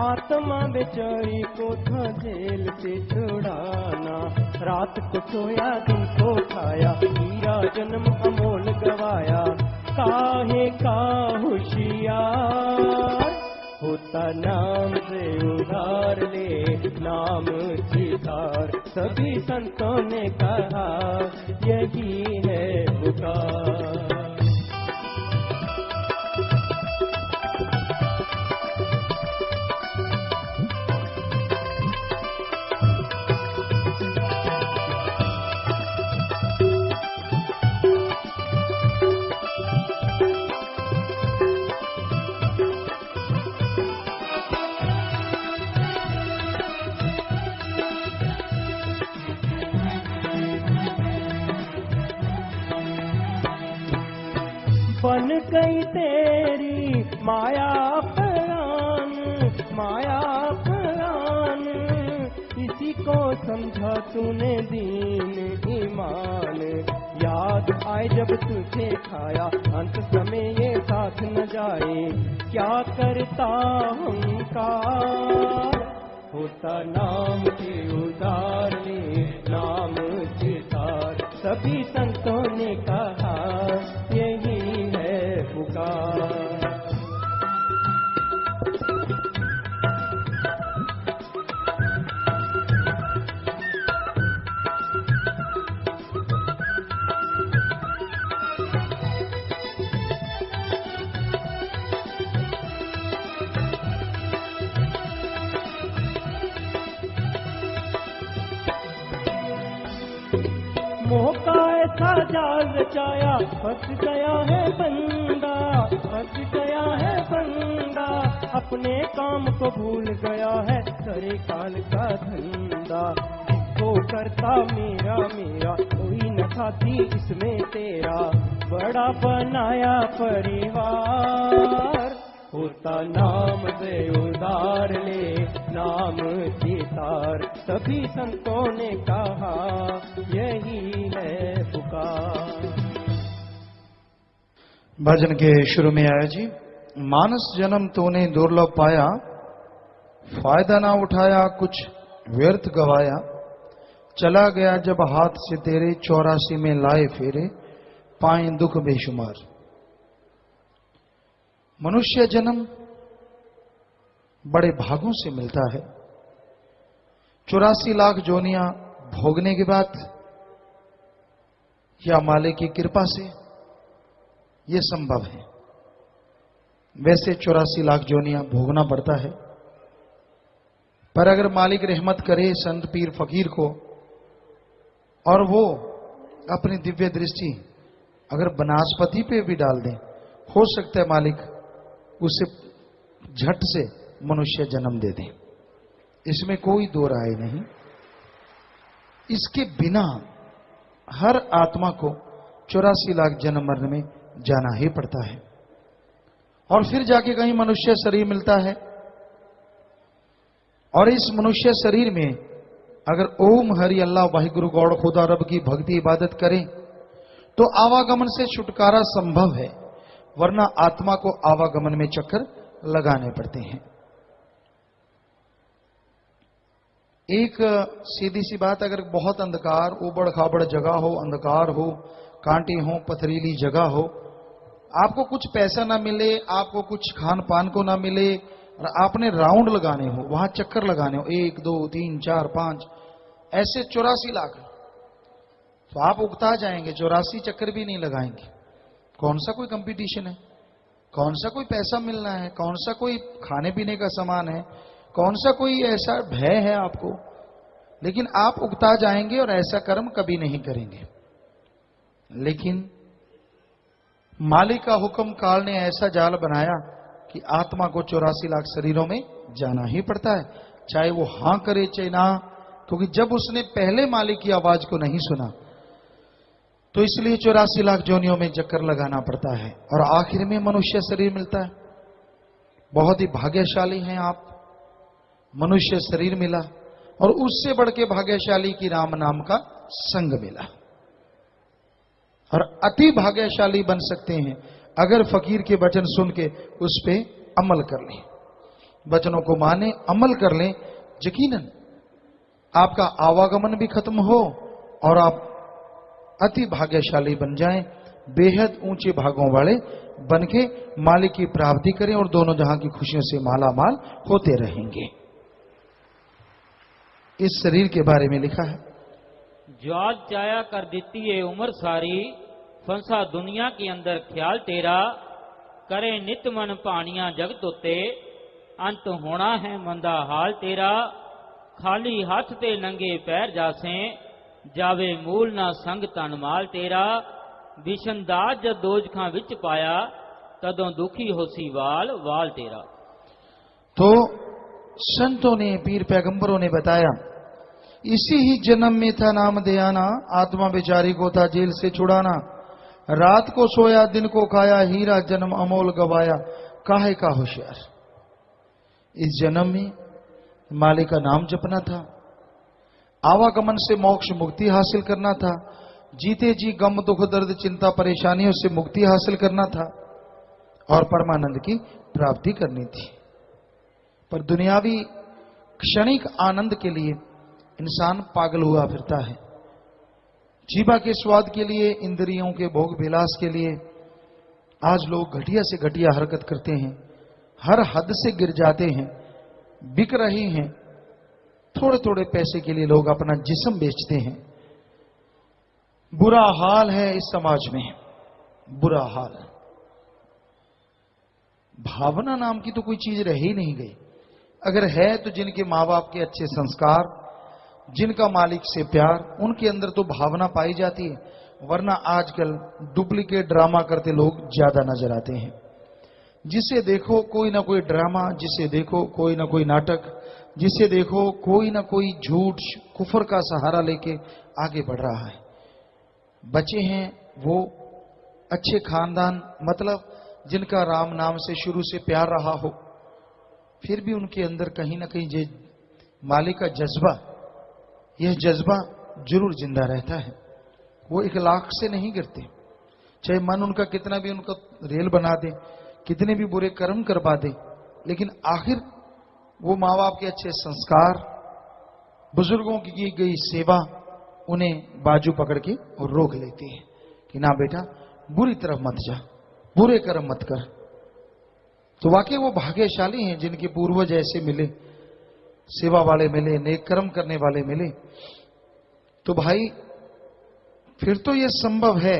आत्मा बेचारी को था जेल से छुड़ाना। रात को सोया दिन को खाया, हीरा जन्म अमोल गवाया। काहे का होशियार होता नाम से उधार ले, नाम चितार। सभी संतों ने कहा यही है पुकार। बन गई तेरी माया परान, माया परान। इसी को समझा तूने दीन ईमान। याद आए जब तुझे खाया, अंत समय ये साथ न जाए। क्या करता हंकार होता नाम के उधार ले, नाम चितार। सभी संतों ने कहा यही है पुकार। मोह का ऐसा जाल रचाया, फंस गया है बंदा, फंस गया है बंदा। अपने काम को भूल गया है, करे काल का धंधा। इसको करता मेरा मेरा, कोई न साथी इसमें तेरा। बड़ा बनाया परिवार होता नाम से उधार ले, नाम चितार। सभी संतों ने कहा यही है पुकार। भजन के शुरू में आया जी, मानस जन्म तूने दुर्लभ पाया। फायदा ना उठाया कुछ व्यर्थ गवाया। चला गया जब हाथ से तेरे, 84 में लाए फेरे। पाए दुख बेशुमार। मनुष्य जन्म बड़े भागों से मिलता है। 84 लाख जोनियां भोगने के बाद या मालिक की कृपा से यह संभव है। वैसे 84 लाख जोनियां भोगना पड़ता है, पर अगर मालिक रहमत करे संत पीर फकीर को, और वो अपनी दिव्य दृष्टि अगर बनास्पति पे भी डाल दें, हो सकता है मालिक उसे झट से मनुष्य जन्म दे दे। इसमें कोई दो राय नहीं। इसके बिना हर आत्मा को 84 लाख जन्म मरण में जाना ही पड़ता है, और फिर जाके कहीं मनुष्य शरीर मिलता है। और इस मनुष्य शरीर में अगर ओम हरि अल्लाह वाहिगुरु गौड़ खुदा रब की भक्ति इबादत करें तो आवागमन से छुटकारा संभव है, वरना आत्मा को आवागमन में चक्कर लगाने पड़ते हैं। एक सीधी सी बात, अगर बहुत अंधकार, उबड़ खाबड़ जगह हो, अंधकार हो, कांटे हो, पथरीली जगह हो, आपको कुछ पैसा ना मिले, आपको कुछ खान पान को ना मिले, और आपने राउंड लगाने हो, वहां चक्कर लगाने हो, 1 2 3 4 5 ऐसे 84 लाख, तो आप उगता जाएंगे, 84 चक्कर भी नहीं लगाएंगे। कौन सा कोई कंपटीशन है? कौन सा कोई पैसा मिलना है? कौन सा कोई खाने पीने का सामान है? कौन सा कोई ऐसा भय है आपको? लेकिन आप उगता जाएंगे और ऐसा कर्म कभी नहीं करेंगे। लेकिन मालिक का हुक्म काल ने ऐसा जाल बनाया कि आत्मा को 84 लाख शरीरों में जाना ही पड़ता है, चाहे वो हां करे चाहे ना, क्योंकि जब उसने पहले मालिक की आवाज को नहीं सुना तो इसलिए 84 लाख जोनियों में चक्कर लगाना पड़ता है, और आखिर में मनुष्य शरीर मिलता है। बहुत ही भाग्यशाली हैं आप, मनुष्य शरीर मिला, और उससे बढ़ के भाग्यशाली की राम नाम का संग मिला। और अति भाग्यशाली बन सकते हैं अगर फकीर के वचन सुन के उस पे अमल कर लें, वचनों को माने, अमल कर लें। यकीनन आपका आवागमन भी खत्म हो और आप अति भाग्यशाली बन जाएं, बेहद ऊंचे भागों वाले बन के मालिक की प्राप्ति करें और दोनों जहां की खुशियों से माला माल होते रहेंगे। इस शरीर के बारे में लिखा है, ज्वाल चाया कर देती है उम्र सारी, फंसा दुनिया के अंदर ख्याल तेरा, करे नित मन पानियां जगत उते, अंत होना है मंदा हाल तेरा, खाली हाथ ते नंगे पैर जासे, जावे मूल ना संग तन माल तेरा, विशनदास जद दोजखां विच पाया, तदों दुखी होसी वाल वाल तेरा। तो संतों ने, पीर पैगंबरों ने बताया, इसी ही जन्म में था नाम दयाना, आत्मा बेचारी को था जेल से छुड़ाना, रात को सोया दिन को खाया, हीरा जन्म अमोल गवाया, काहे का होशियार। इस जन्म में मालिक का नाम जपना था, आवागमन से मोक्ष मुक्ति हासिल करना था, जीते जी गम दुख दर्द चिंता परेशानियों से मुक्ति हासिल करना था और परमानंद की प्राप्ति करनी थी। पर दुनियावी क्षणिक आनंद के लिए इंसान पागल हुआ फिरता है। जीवा के स्वाद के लिए, इंद्रियों के भोग विलास के लिए आज लोग घटिया से घटिया हरकत करते हैं, हर हद से गिर जाते हैं, बिक रहे हैं। थोड़े थोड़े पैसे के लिए लोग अपना जिस्म बेचते हैं। बुरा हाल है इस समाज में, बुरा हाल। भावना नाम की तो कोई चीज रह ही नहीं गई। अगर है तो जिनके माँ बाप के अच्छे संस्कार, जिनका मालिक से प्यार, उनके अंदर तो भावना पाई जाती है। वरना आजकल डुप्लीकेट ड्रामा करते लोग ज्यादा नजर आते हैं। जिसे देखो कोई ना कोई ड्रामा, जिसे देखो कोई ना कोई नाटक, जिसे देखो कोई ना कोई झूठ कुफर का सहारा लेके आगे बढ़ रहा है। बच्चे हैं वो अच्छे खानदान, मतलब जिनका राम नाम से शुरू से प्यार रहा हो, फिर भी उनके अंदर कहीं ना कहीं जो मालिक का जज्बा, यह जज्बा जरूर जिंदा रहता है। वो इखलाक से नहीं गिरते, चाहे मन उनका कितना भी उनका रेल बना दे, कितने भी बुरे कर्म करवा दे, लेकिन आखिर वो माँ बाप के अच्छे संस्कार, बुजुर्गों की की गई सेवा उन्हें बाजू पकड़ के और रोक लेती है कि ना बेटा बुरी तरफ मत जा, बुरे कर्म मत कर। तो वाकई वो भाग्यशाली हैं जिनके पूर्वज ऐसे मिले, सेवा वाले मिले, नेक कर्म करने वाले मिले। तो भाई फिर तो ये संभव है,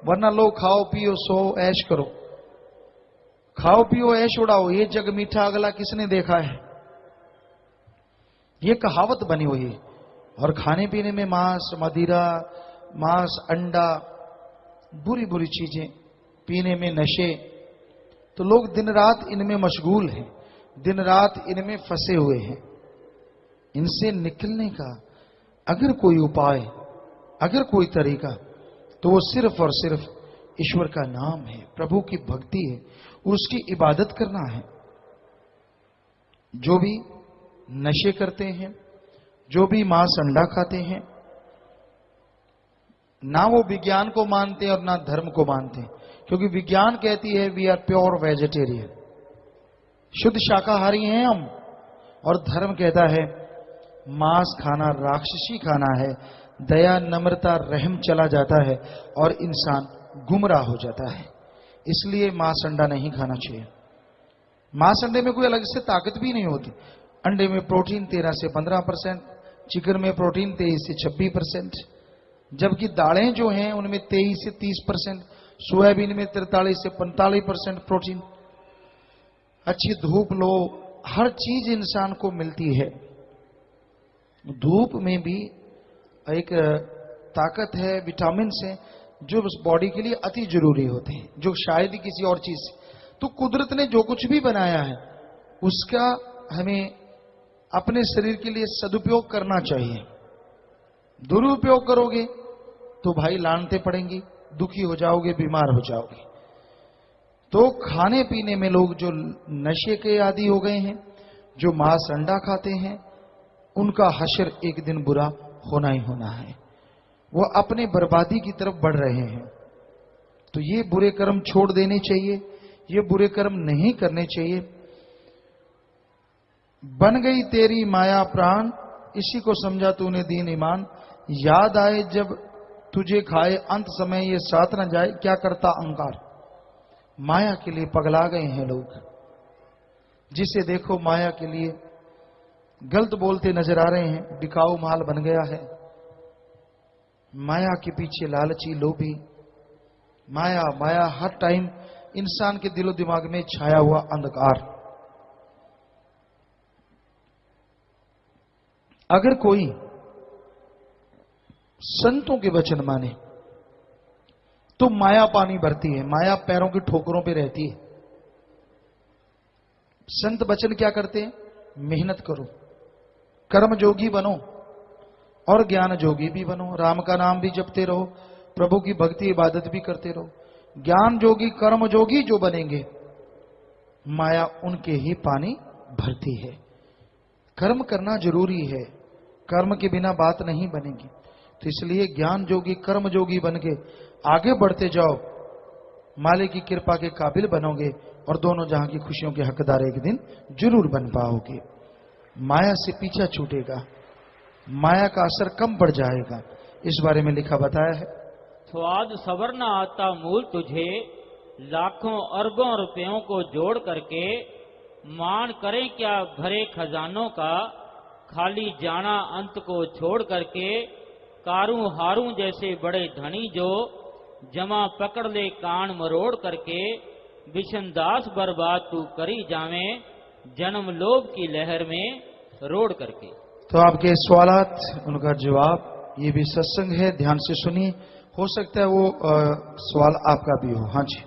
वरना लोग खाओ पियो सो ऐश करो, खाओ पियो ऐश उड़ाओ, ये जग मीठा अगला किसने देखा है, ये कहावत बनी हुई है। और खाने पीने में मांस, मदिरा, मांस, अंडा, बुरी बुरी चीजें, पीने में नशे, तो लोग दिन रात इनमें मशगूल हैं, दिन रात इनमें फंसे हुए हैं। इनसे निकलने का अगर कोई उपाय, अगर कोई तरीका, तो वो सिर्फ और सिर्फ ईश्वर का नाम है, प्रभु की भक्ति है, उसकी इबादत करना है। जो भी नशे करते हैं, जो भी मांस अंडा खाते हैं, ना वो विज्ञान को मानते हैं और ना धर्म को मानते हैं। क्योंकि विज्ञान कहती है वी आर प्योर वेजिटेरियन, शुद्ध शाकाहारी हैं हम, और धर्म कहता है मांस खाना राक्षसी खाना है, दया नम्रता रहम चला जाता है और इंसान गुमराह हो जाता है। इसलिए मांस अंडा नहीं खाना चाहिए। मांस अंडे में कोई अलग से ताकत भी नहीं होती। अंडे में प्रोटीन 13 से 15%, चिकन में प्रोटीन 23 से 26%, जबकि दालें जो हैं उनमें 23 से 30%, सोयाबीन में 43 से 45% प्रोटीन। अच्छी धूप लो, हर चीज इंसान को मिलती है। धूप में भी एक ताकत है, विटामिन है, जो बॉडी के लिए अति जरूरी होते हैं, जो शायद ही किसी और चीज से। तो कुदरत ने जो कुछ भी बनाया है उसका हमें अपने शरीर के लिए सदुपयोग करना चाहिए। दुरुपयोग करोगे तो भाई लानते पड़ेंगी, दुखी हो जाओगे, बीमार हो जाओगे। तो खाने पीने में लोग जो नशे के आदी हो गए हैं, जो मांस अंडा खाते हैं, उनका हश्र एक दिन बुरा होना ही होना है। वो अपने बर्बादी की तरफ बढ़ रहे हैं। तो ये बुरे कर्म छोड़ देने चाहिए, ये बुरे कर्म नहीं करने चाहिए। बन गई तेरी माया प्राण, इसी को समझा तूने दीन ईमान। याद आए जब तुझे खाए, अंत समय ये साथ न जाए, क्या करता अहंकार। माया के लिए पगला गए हैं लोग, जिसे देखो माया के लिए गलत बोलते नजर आ रहे हैं, बिकाऊ माल बन गया है। माया के पीछे लालची लोभी, माया माया हर टाइम इंसान के दिलो दिमाग में छाया हुआ अंधकार। अगर कोई संतों के वचन माने तो माया पानी भरती है, माया पैरों की ठोकरों पे रहती है। संत वचन क्या करते हैं? मेहनत करो, कर्म जोगी बनो और ज्ञान जोगी भी बनो। राम का नाम भी जपते रहो, प्रभु की भक्ति इबादत भी करते रहो। ज्ञान जोगी कर्म जोगी जो बनेंगे, माया उनके ही पानी भरती है। कर्म करना जरूरी है, कर्म के बिना बात नहीं बनेगी। तो इसलिए ज्ञान जोगी कर्म जोगी बन के आगे बढ़ते जाओ, मालिक की कृपा के काबिल बनोगे और दोनों जहां की खुशियों के हकदार एक दिन जरूर बन पाओगे। माया से पीछा छूटेगा, माया का असर कम पड़ जाएगा। इस बारे में लिखा बताया है, स्वाद सबर न आता मूल तुझे, लाखों अरबों रुपयों को जोड़ करके। मान करें क्या भरे खजानों का, खाली जाना अंत को छोड़ करके। कारू हारू जैसे बड़े धनी जो, जमा पकड़ ले कान मरोड़ करके। विशनदास बर्बाद तू करी जावे, जन्म लोभ की लहर में रोड करके। तो आपके सवालात, उनका जवाब, ये भी सत्संग है, ध्यान से सुनिए। हो सकता है वो सवाल आपका भी हो। हाँ जी।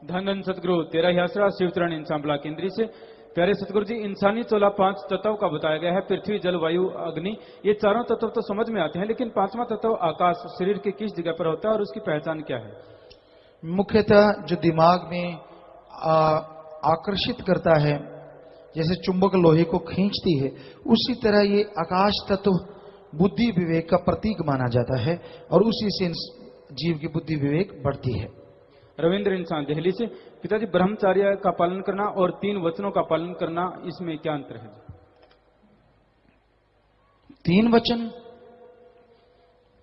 धन धन सतगुरु तेरा ही आसरा, शिवचरण इंसान ब्लॉक केंद्री से। प्यारे सतगुरु जी, इंसानी चोला 5 तत्वों का बताया गया है, पृथ्वी जल वायु अग्नि। ये चारों तत्व तो समझ में आते हैं, लेकिन 5वां तत्व आकाश शरीर के किस जगह पर होता है और उसकी पहचान क्या है? मुख्यतः जो दिमाग में आकर्षित करता है, जैसे चुंबक लोहे को खींचती है, उसी तरह ये आकाश तत्व बुद्धि विवेक का प्रतीक माना जाता है और उसी से जीव की बुद्धि विवेक बढ़ती है। रविंद्र इंसान दिल्ली से। पिताजी, ब्रह्मचर्य का पालन करना और 3 वचनों का पालन करना, इसमें क्या अंतर है? 3 वचन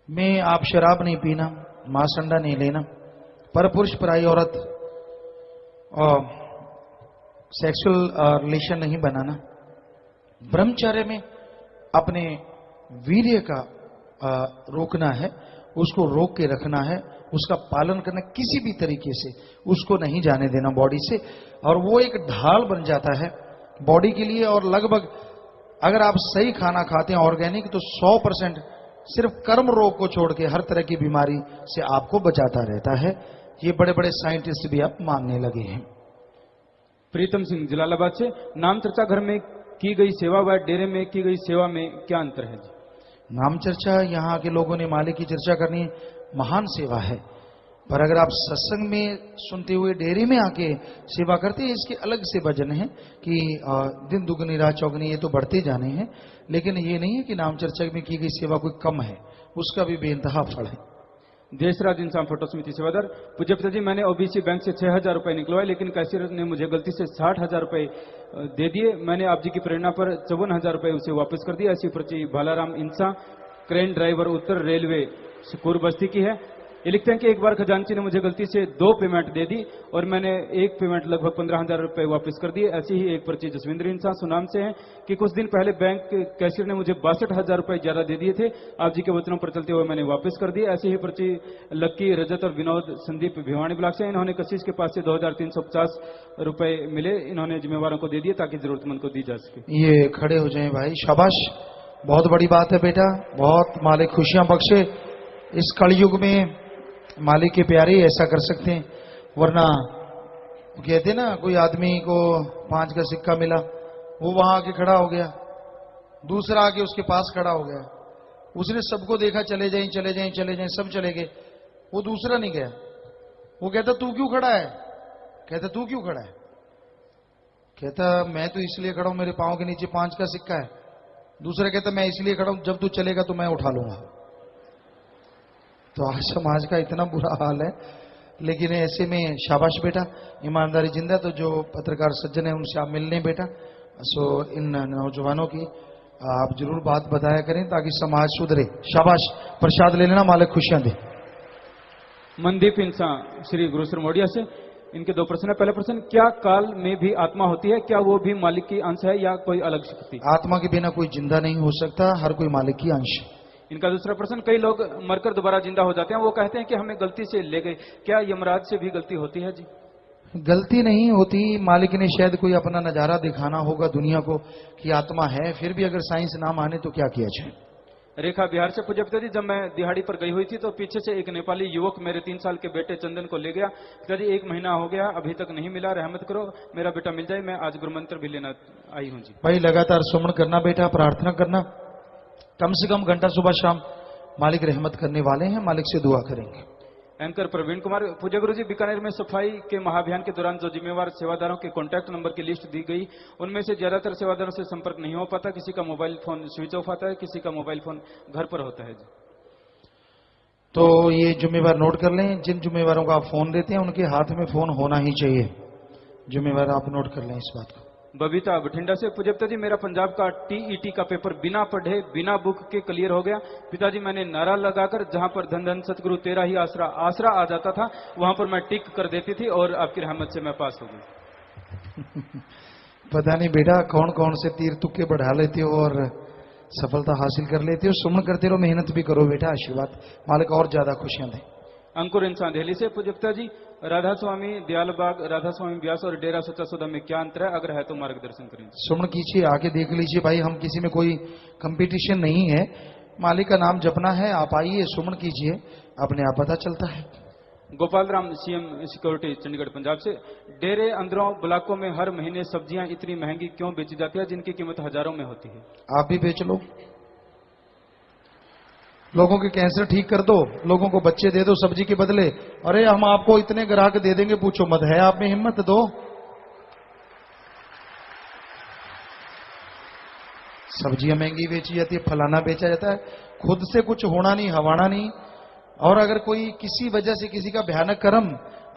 में आप शराब नहीं पीना, मांस अंडा नहीं लेना, परपुरुष पराई औरत और सेक्सुअल रिलेशन नहीं बनाना। ब्रह्मचर्य में अपने वीर्य का रोकना है, उसको रोक के रखना है, उसका पालन करना, किसी भी तरीके से उसको नहीं जाने देना बॉडी से। और वो एक ढाल बन जाता है बॉडी के लिए। और लगभग अगर आप सही खाना खाते हैं ऑर्गेनिक, तो 100% सिर्फ कर्म रोग को छोड़ के हर तरह की बीमारी से आपको बचाता रहता है। ये बड़े बड़े साइंटिस्ट भी अब मानने लगे हैं। प्रीतम सिंह जलालाबाद से। नाम चर्चा घर में की गई सेवा व डेरे में की गई सेवा में क्या अंतर है? नाम चर्चा, यहाँ के लोगों ने मालिक की चर्चा करनी, महान सेवा है। पर अगर आप सत्संग में सुनते हुए डेरे में आके सेवा करते हैं, इसके अलग से वजन है कि दिन दुगनी रात चौगनी, ये तो बढ़ते जाने हैं। लेकिन ये नहीं है कि नाम चर्चा में की गई सेवा कोई कम है, उसका भी बेइंतहा फल है। देशराज इंसान फोटो समिति सेवादार। पूज्य पिताजी, मैंने ओबीसी बैंक से 6,000 रुपए निकलवाए, लेकिन कैशियर ने मुझे गलती से 60,000 रुपए दे दिए। मैंने आप जी की प्रेरणा पर 54,000 रुपए उसे वापस कर दिया। ऐसी पर्ची भालाराम इंसा, क्रेन ड्राइवर, उत्तर रेलवे, सुकूर बस्ती की है। ये लिखते हैं कि एक बार खजांची ने मुझे गलती से 2 पेमेंट दे दी और मैंने 1 पेमेंट लगभग 15,000 रुपए वापस कर दिए। ऐसी ही एक पर्ची जसविंद्र इंसान सुनाम से है कि कुछ दिन पहले बैंक के कैशियर ने मुझे 62,000 रुपए ज्यादा दे दिए थे, आप जी के वचनों पर चलते हुए मैंने वापस कर दिए। ऐसी ही पर्ची लक्की, रजत और विनोद संदीप भिवानी ब्लॉक से। इन्होंने कशिश के पास से 2,350 रुपए मिले, इन्होंने जिम्मेवारों को दे दिए ताकि जरूरतमंद को दी जा सके। ये खड़े हो जाए भाई, शाबाश, बहुत बड़ी बात है बेटा, बहुत मालिक खुशियां बख्शे। इस कलयुग में मालिक के प्यारे ऐसा कर सकते हैं, वरना कहते ना, कोई आदमी को 5 का सिक्का मिला, वो वहां आके खड़ा हो गया, दूसरा आके उसके पास खड़ा हो गया, उसने सबको देखा, चले जाएं चले जाएं चले जाएं, सब चले गए, वो दूसरा नहीं गया। वो कहता तू क्यों खड़ा है? कहता तू क्यों खड़ा है? कहता मैं तो इसलिए खड़ा हूं, मेरे पांव के नीचे 5 का सिक्का है। दूसरा कहता मैं इसलिए खड़ा हूं, जब तू चलेगा तो मैं उठा लूंगा। तो आज समाज का इतना बुरा हाल है, लेकिन ऐसे में शाबाश बेटा, ईमानदारी जिंदा। तो जो पत्रकार सज्जन है उनसे आप मिलने बेटा। सो इन नौजवानों की आप जरूर बात बताया करें ताकि समाज सुधरे। शाबाश, प्रसाद ले लेना, मालिक खुशियां दे। मनदीप इंसान श्री गुरु मोडिया से इनके दो प्रश्न है। पहला प्रश्न, क्या काल में भी आत्मा होती है? क्या वो भी मालिक की अंश है या कोई अलग शक्ति? आत्मा के बिना कोई जिंदा नहीं हो सकता, हर कोई मालिक की अंश है। इनका दूसरा प्रश्न, कई लोग मरकर दोबारा जिंदा हो जाते हैं, वो कहते हैं कि हमें गलती से ले गए, क्या यमराज से भी गलती होती है जी? गलती नहीं होती, मालिक ने शायद कोई अपना नजारा दिखाना होगा दुनिया को कि आत्मा है। फिर भी अगर साइंस ना माने तो क्या किया जाए। रेखा बिहार से पूज्य पिताजी, जब मैं दिहाड़ी पर गई हुई थी तो पीछे से एक नेपाली युवक मेरे 3 साल के बेटे चंदन को ले गया। पिताजी 1 महीना हो गया, अभी तक नहीं मिला, रहमत करो मेरा बेटा मिल जाए। मैं आज गुरुमंत्र भी लेना आई हूँ जी। भाई लगातार सुमन करना बेटा, प्रार्थना करना, कम से कम घंटा सुबह शाम। मालिक रहमत करने वाले हैं, मालिक से दुआ करेंगे। एंकर प्रवीण कुमार, पूज्य गुरु जी, बीकानेर में सफाई के महाअभियान के दौरान जो जिम्मेवार सेवादारों के कॉन्टैक्ट नंबर की लिस्ट दी गई, उनमें से ज्यादातर सेवादारों से संपर्क नहीं हो पाता। किसी का मोबाइल फोन स्विच ऑफ आता है, किसी का मोबाइल फोन घर पर होता है जी। तो ये जिम्मेवार नोट कर लें, जिन जिम्मेवारों को आप फोन देते हैं उनके हाथ में फोन होना ही चाहिए। जिम्मेवार आप नोट कर लें इस बात को। बबीता बठिंडा से, पूज्य पिताजी, मेरा पंजाब का टीईटी का पेपर बिना पढ़े बिना बुक के क्लियर हो गया। पिताजी मैंने नारा लगाकर जहां पर धन धन सतगुरु तेरा ही आसरा आसरा आ जाता था, वहां पर मैं टिक कर देती थी और आपकी रहमत से मैं पास हो गई। पता नहीं बेटा कौन कौन से तीर तुक्के बढ़ा लेते हो और सफलता हासिल कर लेते हो। सुमन करते रहो, मेहनत भी करो बेटा, आशीर्वाद मालिक और ज्यादा खुशियां दे। अंकुर इंसान दिल्ली से, पूज्य पिताजी, राधा स्वामी दयालबाग, राधा स्वामी व्यास और डेरा सच्चा सौदा में क्या अंतर है? अगर है तो मार्गदर्शन करें। सुमन कीजिए, आके देख लीजिए भाई, हम किसी में कोई कंपटीशन नहीं है, मालिक का नाम जपना है। आप आइए, सुमन कीजिए, अपने आप पता चलता है। गोपाल राम सीएम सिक्योरिटी चंडीगढ़ पंजाब से, डेरे अंदरों ब्लॉकों में हर महीने सब्जियां इतनी महंगी क्यों बेची जाती है जिनकी कीमत हजारों में होती है? आप भी बेच लो, लोगों के कैंसर ठीक कर दो, लोगों को बच्चे दे दो सब्जी के बदले। अरे हम आपको इतने ग्राहक दे देंगे, पूछो मत, है आप में हिम्मत? दो। सब्जियां महंगी बेची जाती है, फलाना बेचा जाता है, खुद से कुछ होना नहीं, हवाना नहीं। और अगर कोई किसी वजह से किसी का भयानक कर्म,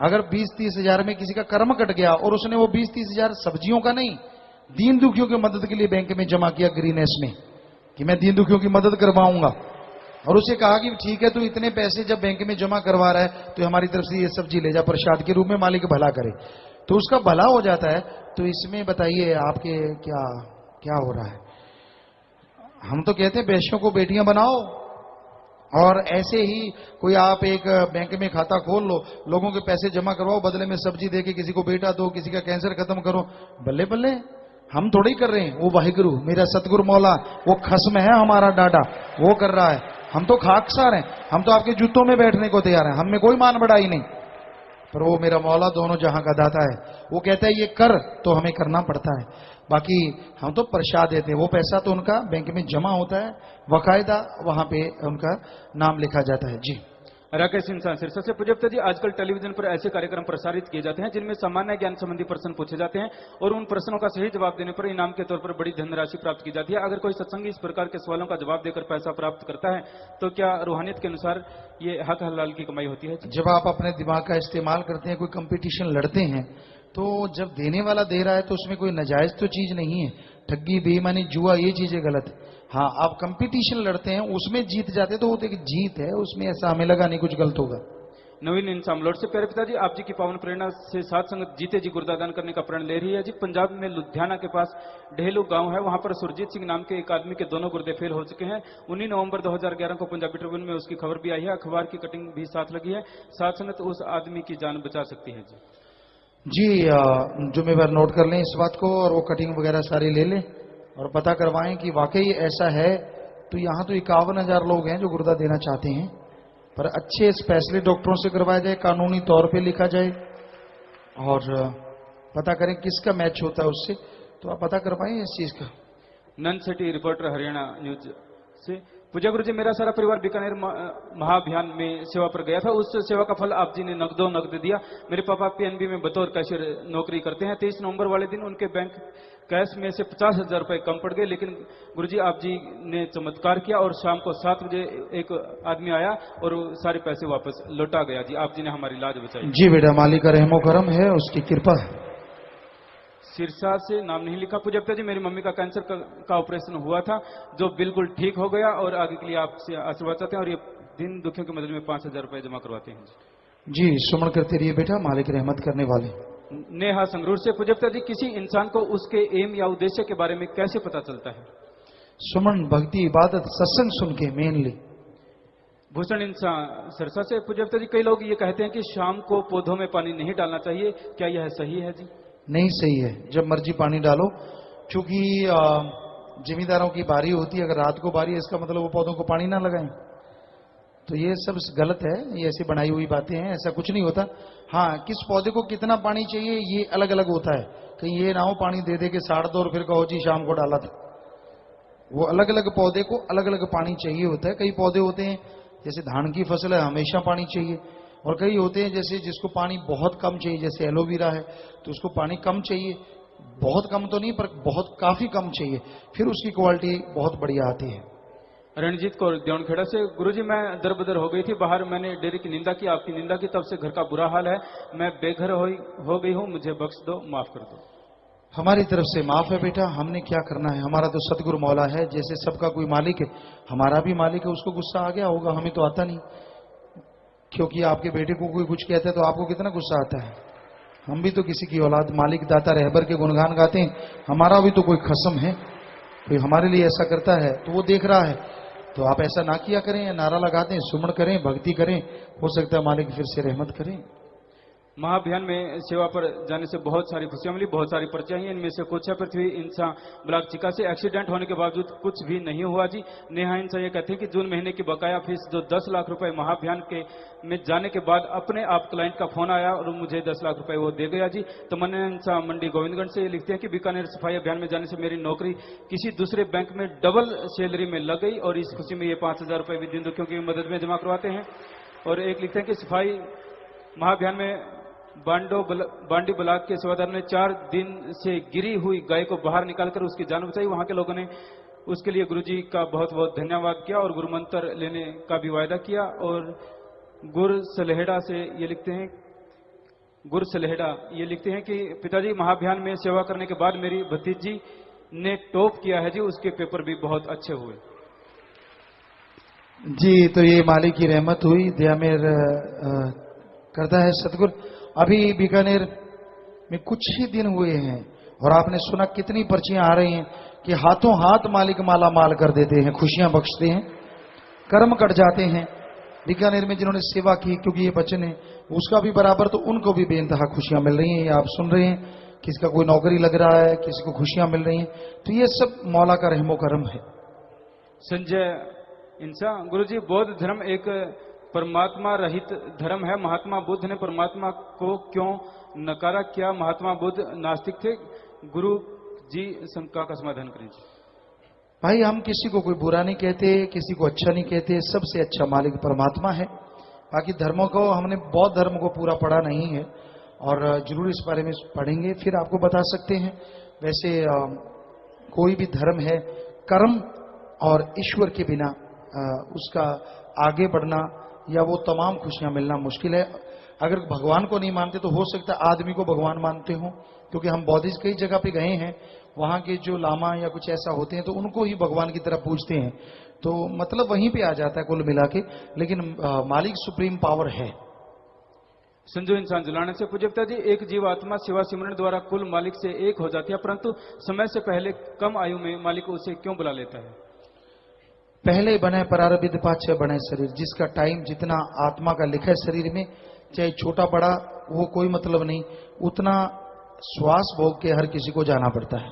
अगर 20-30 हजार में किसी का कर्म कट गया और उसने वो 20-30 हजार सब्जियों का नहीं, दीन दुखियों की मदद के लिए बैंक में जमा किया ग्रीनेस में कि मैं दीन दुखियों की मदद करवाऊंगा, और उसे कहा कि ठीक है, तू इतने पैसे जब बैंक में जमा करवा रहा है तो हमारी तरफ से ये सब्जी ले जा प्रसाद के रूप में, मालिक भला करे, तो उसका भला हो जाता है। तो इसमें बताइए आपके क्या क्या हो रहा है? हम तो कहते हैं बेटियों को बेटियां बनाओ, और ऐसे ही कोई आप एक बैंक में खाता खोल लो, लोगों के पैसे जमा करवाओ, बदले में सब्जी देके किसी को बेटा दो, किसी का कैंसर खत्म करो। बल्ले बल्ले, हम थोड़ी कर रहे हैं, वो वाहिगुरु मेरा सतगुरु मौला, वो खस्म है हमारा डाडा, वो कर रहा है। हम तो खाकसार हैं, हम तो आपके जूतों में बैठने को तैयार हैं, हम में कोई मान बढ़ाई नहीं, पर वो मेरा मौला दोनों जहां का दाता है, वो कहता है ये कर, तो हमें करना पड़ता है। बाकी हम तो प्रसाद देते हैं, वो पैसा तो उनका बैंक में जमा होता है, बाकायदा वहां पे उनका नाम लिखा जाता है। जी राकेश इंसान सिरसा से, पूज्य पिताजी, आजकल टेलीविजन पर ऐसे कार्यक्रम प्रसारित किए जाते हैं जिनमें सामान्य ज्ञान संबंधी प्रश्न पूछे जाते हैं और उन प्रश्नों का सही जवाब देने पर इनाम के तौर पर बड़ी धनराशि प्राप्त की जाती है। अगर कोई सत्संगी इस प्रकार के सवालों का जवाब देकर पैसा प्राप्त करता है तो क्या रूहानियत के अनुसार ये हक हलाल की कमाई होती है? जब आप अपने दिमाग का इस्तेमाल करते हैं, कोई कंपटीशन लड़ते हैं, तो जब देने वाला दे रहा है तो उसमें कोई नाजायज तो चीज नहीं है। ठगी, बेईमानी, जुआ, ये चीजें गलत है। हाँ, आप कंपटीशन लड़ते हैं, उसमें जीत जाते तो वो तो एक जीत है, उसमें ऐसा हमें लगा नहीं कुछ गलत होगा। नवीन इंसान लोड से, प्यारे पिताजी, आप जी की पावन प्रेरणा से साथ संगत जीते जी गुर्दादान करने का प्रण ले रही है जी। पंजाब में लुधियाना के पास ढेलू गांव है, वहां पर सुरजीत सिंह नाम के एक आदमी के दोनों गुर्दे फेल हो चुके हैं। 19 नवंबर 2011 को पंजाबी ट्रिब्यून में उसकी खबर भी आई है, अखबार की कटिंग भी साथ लगी है। साथ संगत उस आदमी की जान बचा सकती है जी। जिम्मेवार नोट कर लें इस बात को, और वो कटिंग वगैरह सारी ले लें और पता करवाएं कि वाकई ऐसा है। तो यहाँ तो 51,000 लोग हैं जो गुर्दा देना चाहते हैं, पर अच्छे स्पेशलिस्ट डॉक्टरों से करवाया जाए, कानूनी तौर पे लिखा जाए, और पता करें किसका मैच होता है उससे। तो आप पता करवाएं इस चीज का। नन सिटी रिपोर्टर हरियाणा न्यूज से, पूज्य गुरु जी, मेरा सारा परिवार बीकानेर महाअभियान में सेवा पर गया था। उस सेवा का फल आप जी ने नगदो नगद दिया। मेरे पापा पीएनबी में बतौर कैशियर नौकरी करते हैं। 23 नवंबर वाले दिन उनके बैंक कैश में से 50,000 रुपए कम पड़ गए, लेकिन गुरुजी आप जी ने चमत्कार किया और शाम को 7 बजे एक आदमी आया और सारे पैसे वापस लौटा गया। जी आप जी ने हमारी लाज बचाई। जी बेटा, मालिक का रहमो करम है, उसकी कृपा है। सिरसा से नाम नहीं लिखा। पूज्यता जी, मेरी मम्मी का कैंसर का ऑपरेशन हुआ था, जो बिल्कुल ठीक हो गया और आगे के लिए आपसे आशीर्वाद चाहते हैं और ये दिन दुखियों की मदद में 5,000 रुपए जमा करवाते हैं। जी सुमन करते रहिए बेटा, मालिक रहमत करने वाले। नेहा संगरूर से, पूज्यता जी, किसी इंसान को उसके एम या उद्देश्य के बारे में कैसे पता चलता है? सुमन भक्ति इबादत सत्संग सुन के मेनली। भूषण इंसान सिरसा से, पूज्यता जी, कई लोग ये कहते हैं कि शाम को पौधों में पानी नहीं डालना चाहिए, क्या यह सही है? जी नहीं सही है, जब मर्जी पानी डालो। चूंकि जिम्मेदारों की बारी होती है, अगर रात को बारी है इसका मतलब वो पौधों को पानी ना लगाएं, तो ये सब गलत है। ये ऐसी बनाई हुई बातें हैं, ऐसा कुछ नहीं होता। हाँ, किस पौधे को कितना पानी चाहिए ये अलग अलग होता है। कहीं ये ना हो पानी दे दे के 2.5 और फिर कहो जी शाम को डाला था। वो अलग अलग पौधे को अलग अलग पानी चाहिए होता है। कई पौधे होते हैं जैसे धान की फसल है, हमेशा पानी चाहिए, और कई होते हैं जैसे जिसको पानी बहुत कम चाहिए, जैसे एलोवेरा है तो उसको पानी कम चाहिए, बहुत कम तो नहीं पर बहुत काफी कम चाहिए, फिर उसकी क्वालिटी बहुत बढ़िया आती है। रणजीत कौर देवनखेड़ा से, गुरुजी मैं दरबदर हो गई थी बाहर, मैंने डेरी की निंदा की, आपकी निंदा की, तब से घर का बुरा हाल है, मैं बेघर हो गई हूँ, मुझे बख्श दो, माफ कर दो। हमारी तरफ से माफ है बेटा, हमने क्या करना है, हमारा तो सतगुरु मौला है। जैसे सबका कोई मालिक है, हमारा भी मालिक है, उसको गुस्सा आ गया होगा, हमें तो आता नहीं। क्योंकि आपके बेटे को कोई कुछ कहता है तो आपको कितना गुस्सा आता है। हम भी तो किसी की औलाद, मालिक दाता रहबर के गुणगान गाते हैं, हमारा भी तो कोई खसम है। कोई हमारे लिए ऐसा करता है तो वो देख रहा है, तो आप ऐसा ना किया करें, नारा लगा दें, सुमन करें, भक्ति करें, हो सकता है मालिक फिर से रहमत करें। महाअभियान में सेवा पर जाने से बहुत सारी खुशियां मिली, बहुत सारी पर्चियां हैं, इनमें से कुछ है पृथ्वी इंसा ब्लॉक चिका से, एक्सीडेंट होने के बावजूद कुछ भी नहीं हुआ। जी नेहा इंसा ये कहते हैं कि जून महीने की बकाया फीस जो 10 लाख रुपए महाअभियान के में जाने के बाद अपने आप क्लाइंट का फोन आया और मुझे 10 लाख रुपए वो दे गया। जी तो मन्ना इंसा मंडी गोविंदगंज से लिखते हैं कि बीकानेर सफाई अभियान में जाने से मेरी नौकरी किसी दूसरे बैंक में डबल सैलरी में लग गई और इस खुशी में ये 5,000 रुपए भी दिन दुखियों की मदद में जमा करवाते हैं। और एक लिखते हैं कि सफाई महाअभियान में बांडी ब्लॉक के सेवादार ने 4 दिन से गिरी हुई गाय को बाहर निकालकर उसकी जान बचाई। वहां के लोगों ने उसके लिए गुरुजी का बहुत बहुत धन्यवाद किया और गुरु मंत्र लेने का भी वायदा किया। और गुर सलेहड़ा से ये लिखते हैं, गुर सलेहड़ा ये लिखते हैं कि पिताजी महाअभियान में सेवा करने के बाद मेरी भतीजी ने टॉप किया है जी, उसके पेपर भी बहुत अच्छे हुए। जी तो ये मालिक की रहमत हुई, दया में करता है सतगुरु। अभी बीकानेर में कुछ ही दिन हुए हैं और आपने सुना कितनी पर्चियां आ रही हैं कि हाथों हाथ मालिक माला माल कर देते हैं, खुशियां बख्शते हैं, कर्म कट जाते हैं। बीकानेर में जिन्होंने सेवा की, क्योंकि ये वचन है, उसका भी बराबर तो उनको भी बेइंतहा खुशियां मिल रही हैं। ये आप सुन रहे हैं, किसी का कोई नौकरी लग रहा है, किसी को खुशियां मिल रही हैं, तो ये सब मौला का रहमो करम है। संजय इंसा, गुरुजी बौद्ध धर्म एक परमात्मा रहित धर्म है, महात्मा बुद्ध ने परमात्मा को क्यों नकारा, क्या महात्मा बुद्ध नास्तिक थे? गुरु जी शंका का समाधान करें। भाई हम किसी को कोई बुरा नहीं कहते, किसी को अच्छा नहीं कहते, सबसे अच्छा मालिक परमात्मा है। बाकी धर्मों को हमने बौद्ध धर्म को पूरा पढ़ा नहीं है और जरूर इस बारे में पढ़ेंगे, फिर आपको बता सकते हैं। वैसे कोई भी धर्म है, कर्म और ईश्वर के बिना उसका आगे बढ़ना या वो तमाम खुशियां मिलना मुश्किल है। अगर भगवान को नहीं मानते तो हो सकता है आदमी को भगवान मानते हो, क्योंकि हम बौद्धिस्ट कई जगह पे गए हैं, वहां के जो लामा या कुछ ऐसा होते हैं तो उनको ही भगवान की तरह पूजते हैं, तो मतलब वहीं पे आ जाता है कुल मिला के। लेकिन मालिक सुप्रीम पावर है। संजू इंसान जुलाने से, पूज्यता जी एक जीव आत्मा सेवा सिमरन द्वारा कुल मालिक से एक हो जाती है, परंतु समय से पहले कम आयु में मालिक उसे क्यों बुला लेता है? पहले बने प्रारब्ध पाछे बने शरीर, जिसका टाइम जितना आत्मा का लिखा है शरीर में, चाहे छोटा बड़ा वो कोई मतलब नहीं, उतना श्वास भोग के हर किसी को जाना पड़ता है।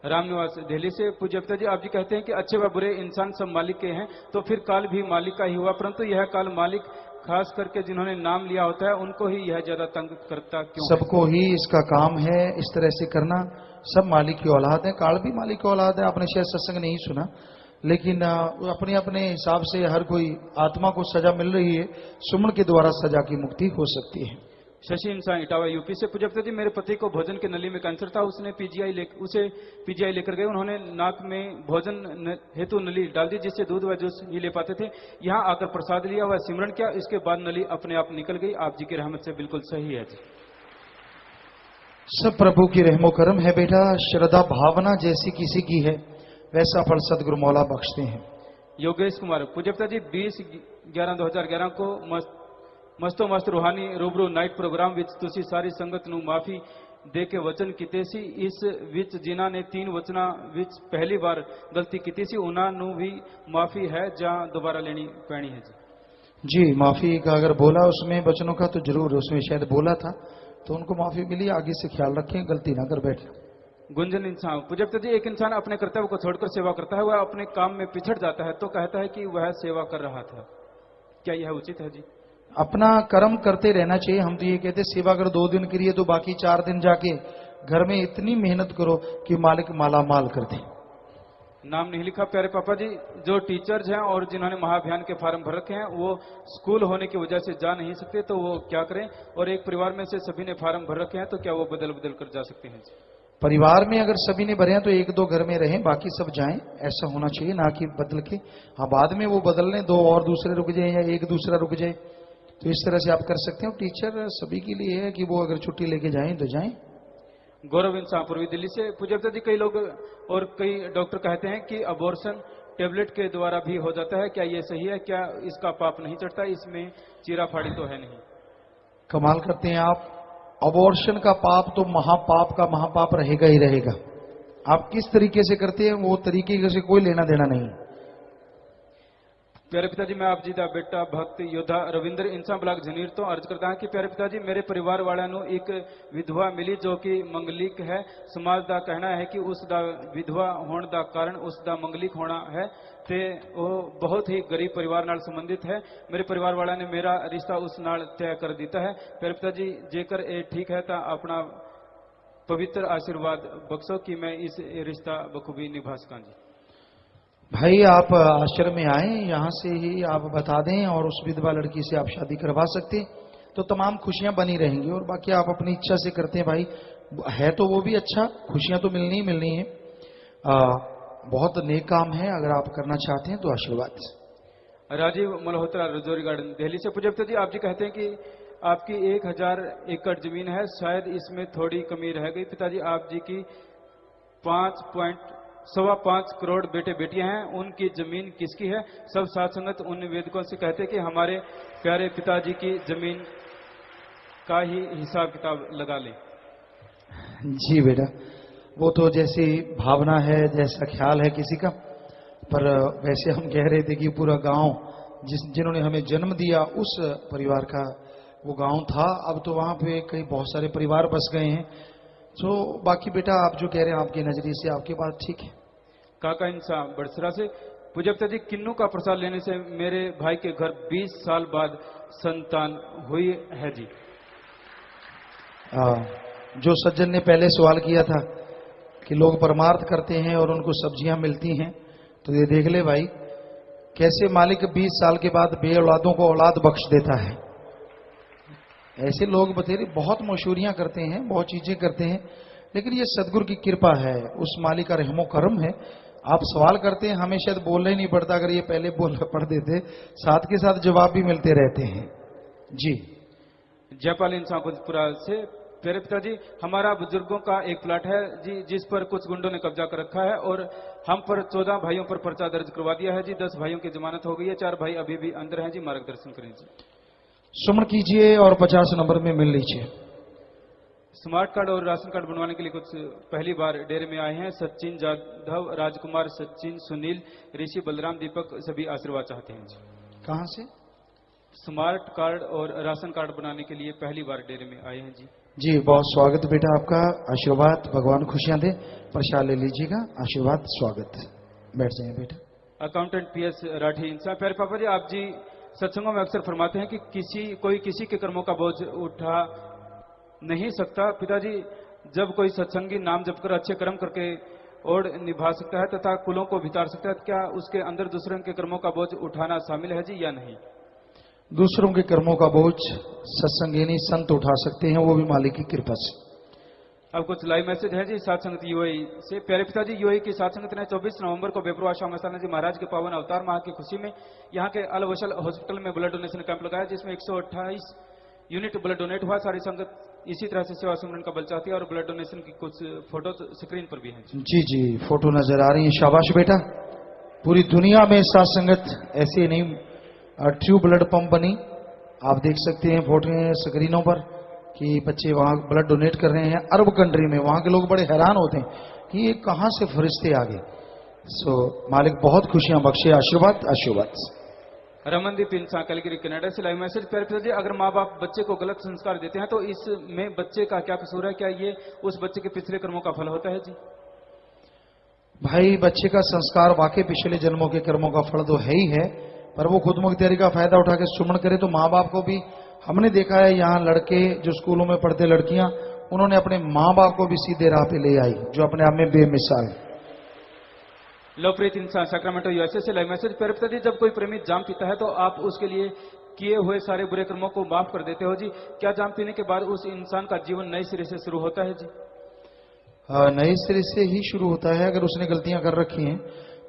रामनिवास दिल्ली से, पूज्यता जी आप जी कहते हैं कि अच्छे व बुरे इंसान सब मालिक के हैं, तो फिर काल भी मालिक का ही हुआ, परंतु यह काल मालिक खास करके जिन्होंने नाम लिया होता है उनको ही यह ज्यादा तंग करता क्यों? सबको ही इसका काम है इस तरह से करना, सब मालिक की औलाद है, काल भी मालिक की औलाद है। आपने शायद सत्संग नहीं सुना, लेकिन अपने अपने हिसाब से हर कोई आत्मा को सजा मिल रही है, सुमन के द्वारा सजा की मुक्ति हो सकती है। शशि इंसान इटावा यूपी से। पूज्य पिताजी, मेरे पति को भोजन की नली में कैंसर था, उसे पीजीआई लेकर गए। उन्होंने नाक में भोजन हेतु नली डाल दी, जिससे दूध व जूस ही ले पाते थे। यहाँ आकर प्रसाद लिया व सिमरन किया, इसके बाद नली अपने आप निकल गई। आप जी की रहमत से बिल्कुल सही है जी। सब प्रभु की रहमो करम है बेटा। श्रद्धा भावना जैसी किसी की है, वैसा फल सदगुरु मौला बख्शते हैं। योगेश कुमार। पूज्य पिताजी, 20/11/2011 को मस्तो मस्त रूहानी रूबरू नाइट प्रोग्राम विच तुसी सारी संगत नू माफी दे के वचन कीते सी। इस विच जिन्हां ने 3 वचना विच पहली बार गलती कीती सी, उन्हां नू भी माफी है जां दोबारा लेनी पैनी है जी। जी, माफी का अगर बोला उसमें वचनों का तो जरूर उसमें शायद बोला था, तो उनको माफी मिली। आगे से ख्याल रखें, गलती ना कर बैठे। गुंजन इंसान। पूज्य पिताजी, एक इंसान अपने कर्तव्य को छोड़कर सेवा करता है, वह अपने काम में पिछड़ जाता है तो कहता है कि वह सेवा कर रहा था, क्या यह उचित है जी? अपना कर्म करते रहना चाहिए। हम तो ये कहते सेवा अगर 2 दिन करिए तो बाकी 4 दिन जाके घर में इतनी मेहनत करो कि मालिक माला माल कर दे। नाम नहीं लिखा प्यारे पापा जी। जो टीचर्स हैं और जिन्होंने महाअभियान के फार्म भर रखे हैं, वो स्कूल होने की वजह से जा नहीं सकते, तो वो क्या करें? और एक परिवार में से सभी ने फार्म भर रखे हैं, तो क्या वो बदल बदल कर जा सकते हैं? परिवार में अगर सभी ने भरे हैं तो 1-2 घर में रहें, बाकी सब जाएं। ऐसा होना चाहिए, ना कि बदल के हाँ बाद में वो बदल लें, 2 और दूसरे रुक जाए या एक दूसरा रुक जाए, तो इस तरह से आप कर सकते हैं। टीचर सभी के लिए है कि वो अगर छुट्टी लेके जाएं तो जाएं। गौरव इंसान पूर्वी दिल्ली से। पूज्य पिताजी, कई लोग और कई डॉक्टर कहते हैं कि अबॉर्शन टेबलेट के द्वारा भी हो जाता है, क्या ये सही है? क्या इसका पाप नहीं चढ़ता? इसमें चीरा फाड़ी तो है नहीं? कमाल करते हैं आप। अबॉर्शन का पाप तो महापाप का महापाप रहेगा ही रहेगा। आप किस तरीके से करते हैं वो तरीके से कोई लेना देना नहीं। प्यारे पिताजी, मैं आप जी का बेटा भक्त योद्धा रविंद्र इंसान ब्लॉक झनीर तो अर्ज करता है कि प्यारे पिताजी, मेरे परिवार वालों ਨੂੰ एक विधवा मिली जो कि मंगलिक है। समाज ਦਾ कहना है कि उस ਦਾ विधवा होने ਦਾ कारण उस ਦਾ मंगलिक होना है ਤੇ ਉਹ बहुत ही गरीब परिवार ਨਾਲ संबंधित है। मेरे परिवार वालों ने मेरा रिश्ता उस ਨਾਲ तय कर दिया है। प्यारे पिताजी, जेकर ये ठीक है तो अपना पवित्र आशीर्वाद बख्शो कि मैं इस रिश्ता बखूबी निभा सकां जी। भाई आप आश्रम में आए, यहाँ से ही आप बता दें और उस विधवा लड़की से आप शादी करवा सकते तो तमाम खुशियां बनी रहेंगी। और बाकी आप अपनी इच्छा से करते हैं भाई, है तो वो भी अच्छा, खुशियां तो मिलनी ही मिलनी है। बहुत नेक काम है, अगर आप करना चाहते हैं तो आशीर्वाद। राजीव मल्होत्रा, रजौरी गार्डन, दिल्ली से। पूज्य पिताजी, आप जी कहते हैं कि आपकी 1000 एकड़ जमीन है, शायद इसमें थोड़ी कमी रह गई। पिताजी, आप जी की 5.5 करोड़ बेटे बेटियां हैं, उनकी जमीन किसकी है? सब साथ संगत उन निवेदकों से कहते हैं कि हमारे प्यारे पिताजी की जमीन का ही हिसाब किताब लगा ले। जी बेटा, वो तो जैसी भावना है, जैसा ख्याल है किसी का, पर वैसे हम कह रहे थे कि पूरा गांव जिन्होंने हमें जन्म दिया उस परिवार का वो गांव था। अब तो वहां पे कई बहुत सारे परिवार बस गए हैं। तो बाकी बेटा आप जो कह रहे हैं आपके नजरिए से आपकी बात ठीक है। काका इंसान बड़सरा से। पूज्य पिताजी, किन्नू का प्रसाद लेने से मेरे भाई के घर 20 साल बाद संतान हुई है जी। जो सज्जन ने पहले सवाल किया था कि लोग परमार्थ करते हैं और उनको सब्जियां मिलती हैं, तो ये देख ले भाई कैसे मालिक 20 साल के बाद बे औलादों को औलाद बख्श देता है। ऐसे लोग बतेरे बहुत मशहूरियां करते हैं, बहुत चीजें करते हैं, लेकिन ये सदगुरु की कृपा है, उस मालिक का रहमो करम है। आप सवाल करते हैं, हमें शायद बोलना ही नहीं पड़ता, अगर ये पहले पढ़ देते साथ के साथ जवाब भी मिलते रहते हैं जी। जयपाल इंसान कुंजपुरा से। प्यारे पिताजी, हमारा बुजुर्गों का एक प्लाट है जी, जिस पर कुछ गुंडों ने कब्जा कर रखा है और हम पर 14 भाइयों पर पर्चा दर्ज करवा दिया है जी। 10 भाइयों की जमानत हो गई है, 4 भाई अभी भी अंदर हैं जी। मार्गदर्शन करें जी। सुमन कीजिए और 50 नंबर में मिल लीजिए। स्मार्ट कार्ड और राशन कार्ड बनवाने के लिए कुछ पहली बार डेरे में आए हैं। सचिन जाधव, राजकुमार, सचिन, सुनील, ऋषि, बलराम, दीपक सभी आशीर्वाद चाहते हैं जी। कहां से? स्मार्ट कार्ड और राशन कार्ड बनाने के लिए पहली बार डेरे में आए हैं जी। जी बहुत स्वागत बेटा आपका, आशीर्वाद, भगवान खुशियां दे। प्रसाद ले लीजिएगा, आशीर्वाद, स्वागत। बैठ जाइए बेटा। अकाउंटेंट PS राठी इंसान। प्यारे पापा जी, आप जी सत्संगों में अक्सर फरमाते हैं कि कोई किसी के कर्मों का बोझ उठा नहीं सकता। पिताजी, जब कोई सत्संगी नाम जप कर अच्छे कर्म करके ओढ़ निभा सकता है तथा कुलों को भितार सकता है, क्या उसके अंदर दूसरों के कर्मों का बोझ उठाना शामिल है जी या नहीं? दूसरों के कर्मों का बोझ सत्संगिनी संत उठा सकते हैं, वो भी मालिक की कृपा से। अब कुछ लाइव मैसेज है जी सात संगत यूएई से। प्यारे पिताजी, यूएई की सात संगत ने 24 नवंबर को बेपरवाह शाह मस्ताना जी महाराज के पावन अवतार माह की खुशी में यहाँ के अल वशल हॉस्पिटल में ब्लड डोनेशन कैंप लगाया, जिसमें 128 यूनिट ब्लड डोनेट हुआ। सारी संगत इसी तरह से सेवा सुमरन का बल चाहती है और ब्लड डोनेशन की कुछ फोटो स्क्रीन पर भी है जी। जी फोटो नजर आ रही है, शाबाश बेटा। पूरी दुनिया में सात संगत ऐसे नहीं ट्रू ब्लड पंप बनी, आप देख सकते हैं फोटो स्क्रीनों पर कि बच्चे वहां ब्लड डोनेट कर रहे हैं। अरब कंट्री में वहां के लोग बड़े हैरान होते हैं कि ये कहां से फरिश्ते आ गए। सो मालिक बहुत खुशियां बख्शे, आशीर्वाद आशीर्वाद। रमनदीप इंसान कैलगरी कनाडा से लाइव मैसेज। प्यारे पिताजी, अगर माँ बाप बच्चे को गलत संस्कार देते हैं तो इसमें बच्चे का क्या कसूर है? क्या ये उस बच्चे के पिछले कर्मों का फल होता है जी? भाई बच्चे का संस्कार वाकई पिछले जन्मों के कर्मों का फल तो है ही है, पर वो खुद मुख्तियारी का फायदा उठा के सुमन करे तो माँ बाप को भी, हमने देखा है यहाँ लड़के जो स्कूलों में पढ़ते लड़कियां, उन्होंने अपने माँ बाप को भी सीधे राह पे ले आई, जो अपने आप में बेमिसाल है। लोकप्रिय इंसान सैक्रामेंटो यूएसए से लाइव मैसेज। प्यारे पिताजी, जब कोई प्रेमी जाम पीता है तो आप उसके लिए किए हुए सारे बुरे कर्मों को माफ कर देते हो जी। क्या जाम पीने के बाद उस इंसान का जीवन नए सिरे से शुरू होता है जी? नए सिरे से ही शुरू होता है अगर उसने गलतियां कर रखी हैं,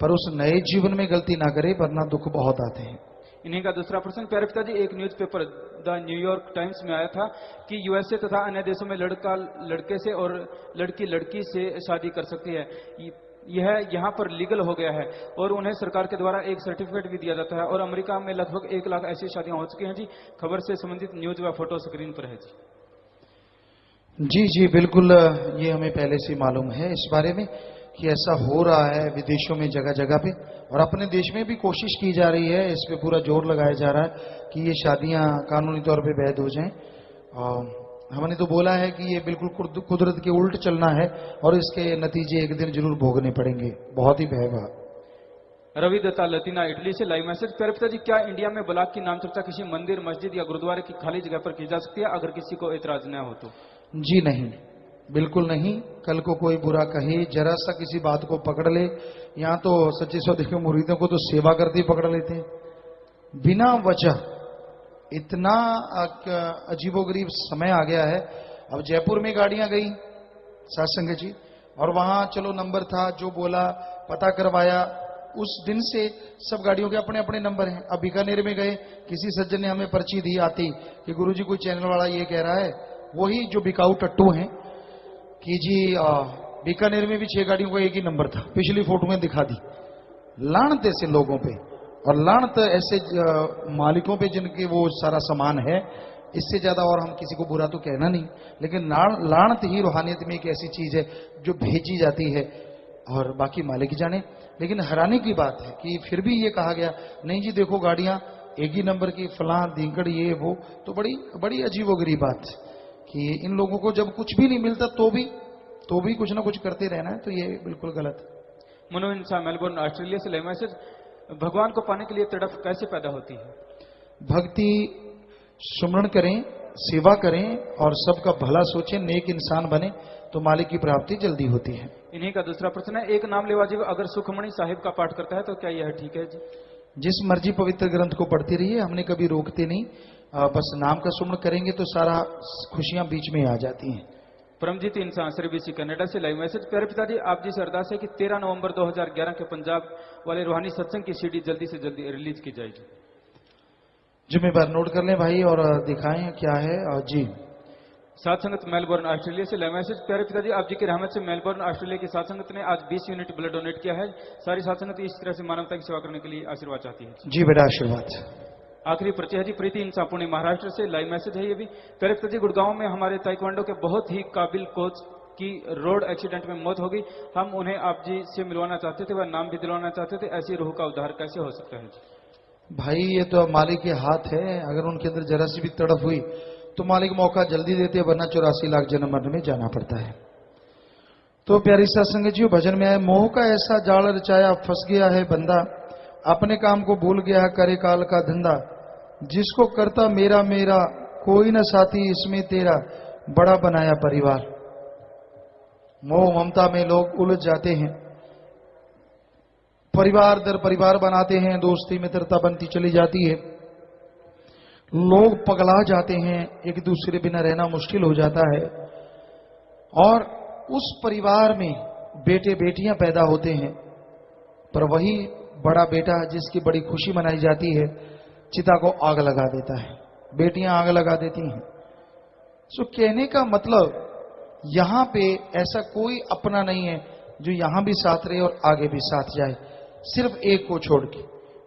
पर उस नए जीवन में गलती ना करे, वरना दुख बहुत आते हैं। इन्हीं का दूसरा प्रश्न। प्यारे पिताजी, एक न्यूज़पेपर द न्यूयॉर्क टाइम्स में आया था कि यूएसए तथा अन्य देशों में लड़का लड़के से और लड़की लड़की से शादी कर सकती है। यह यहाँ पर लीगल हो गया है और उन्हें सरकार के द्वारा एक सर्टिफिकेट भी दिया जाता है, और अमेरिका में लगभग 1 लाख ऐसी शादियां हो चुकी हैं जी। खबर से संबंधित न्यूज व फोटो स्क्रीन पर है जी। जी जी बिल्कुल, ये हमें पहले से मालूम है इस बारे में कि ऐसा हो रहा है विदेशों में जगह जगह पे, और अपने देश में भी कोशिश की जा रही है, इस पे पूरा जोर लगाया जा रहा है कि ये शादियां कानूनी तौर पे वैध हो जाएं। और हमने तो बोला है कि ये बिल्कुल कुदरत के उल्ट चलना है और इसके नतीजे एक दिन जरूर भोगने पड़ेंगे, बहुत ही भयावह। रवि दत्ता लतीना इटली से लाइव मैसेज। प्यारे पिताजी, क्या इंडिया में बलाक की नाम चर्चा किसी मंदिर, मस्जिद या गुरुद्वारे की खाली जगह पर की जा सकती है अगर किसी को एतराज न हो तो? जी नहीं, बिल्कुल नहीं। कल को कोई बुरा कहे, जरा सा किसी बात को पकड़ ले, यहाँ तो सच्चे सौदे के मुरीदों को तो सेवा करते ही पकड़ लेते हैं बिना वजह। इतना अजीबोगरीब समय आ गया है। अब जयपुर में गाड़ियां गई सत्संग जी, और वहां चलो नंबर था, जो बोला पता करवाया, उस दिन से सब गाड़ियों के अपने अपने नंबर हैं। अब बीकानेर में गए, किसी सज्जन ने हमें पर्ची दी आती कि गुरुजी कोई चैनल वाला ये कह रहा है, वही जो बिकाऊ टट्टू हैं कि जी बीकानेर में भी 6 गाड़ियों का एक ही नंबर था, पिछली फोटो में दिखा दी। लानत ऐसे लोगों पे, और लानत ऐसे मालिकों पे जिनके वो सारा सामान है। इससे ज्यादा और हम किसी को बुरा तो कहना नहीं, लेकिन लानत ही रूहानियत में एक ऐसी चीज है जो भेजी जाती है, और बाकी मालिक जाने। लेकिन हैरानी की बात है कि फिर भी ये कहा गया नहीं जी देखो गाड़ियां एक ही नंबर की, फलां दींकड़ ये वो, तो बड़ी बड़ी अजीबोगरीब बात कि इन लोगों को जब कुछ भी नहीं मिलता तो भी कुछ ना कुछ करते रहना है, तो ये बिल्कुल गलत है। मनो इंसान मेलबोर्न ऑस्ट्रेलिया से लाइव मैसेज। भगवान को पाने के लिए तड़प कैसे पैदा होती है? भक्ति, सुमरण करें, सेवा करें और सबका भला सोचें, नेक इंसान बने तो मालिक की प्राप्ति जल्दी होती है। इन्हीं का दूसरा प्रश्न है। एक नाम लेवा जीव अगर सुखमणि साहिब का पाठ करता है तो क्या यह ठीक है जी? जिस मर्जी पवित्र ग्रंथ को पढ़ती रहिए, हमने कभी रोकते नहीं। बस नाम का सुमरण करेंगे तो सारा खुशियां बीच में आ जाती हैं। परमजीत इंसान सर्विसी कनाडा से लाइव मैसेज। प्यारे पिताजी, आप जी से अरदास है कि 13 नवंबर 2011 के पंजाब वाले रूहानी सत्संग की सीडी जल्दी से जल्दी रिलीज की जाएगी। जिम्मेदार नोट कर लें भाई और दिखाएं क्या है। जी सात संगत मेलबोर्न ऑस्ट्रेलिया से लाइव मैसेज। प्यारे पिताजी, आप जी की रहमत से मेलबोर्न ऑस्ट्रेलिया की सात संगत ने आज 20 यूनिट ब्लड डोनेट किया है। सारी सात संगत इस तरह से मानवता की सेवा करने के लिए आशीर्वाद चाहती है। जी बेटा आशीर्वाद। आखिरी परिचय है जी प्रीति इंसान पुणे महाराष्ट्र से लाइव मैसेज है ये भी। प्यारे पिताजी, गुड़गांव में हमारे ताइक्वांडो के बहुत ही काबिल कोच की रोड एक्सीडेंट में मौत हो गई। हम उन्हें आप जी से मिलवाना चाहते थे, वह नाम भी दिलवाना चाहते थे। ऐसी रूह का उद्धार कैसे हो सकता है जी? भाई ये तो मालिक के हाथ है, अगर उनके अंदर जरा सी भी तड़प हुई तो मालिक मौका जल्दी देते हैं, वरना 84 लाख जन्म मरने में जाना पड़ता है। तो प्यारी सत्संग जी, भजन में आए, मोह का ऐसा जाल रचाया फंस गया है बंदा, अपने काम को भूल गया करे काल का धंधा, जिसको करता मेरा मेरा कोई न साथी इसमें तेरा, बड़ा बनाया परिवार। मोह ममता में लोग उलझ जाते हैं, परिवार दर परिवार बनाते हैं, दोस्ती मित्रता बनती चली जाती है, लोग पगला जाते हैं, एक दूसरे बिना रहना मुश्किल हो जाता है। और उस परिवार में बेटे बेटियां पैदा होते हैं, पर वही बड़ा बेटा जिसकी बड़ी खुशी मनाई जाती है चिता को आग लगा देता है, बेटियां आग लगा देती हैं। सो कहने का मतलब यहां पे ऐसा कोई अपना नहीं है जो यहां भी साथ रहे और आगे भी साथ जाए, सिर्फ एक को छोड़ के,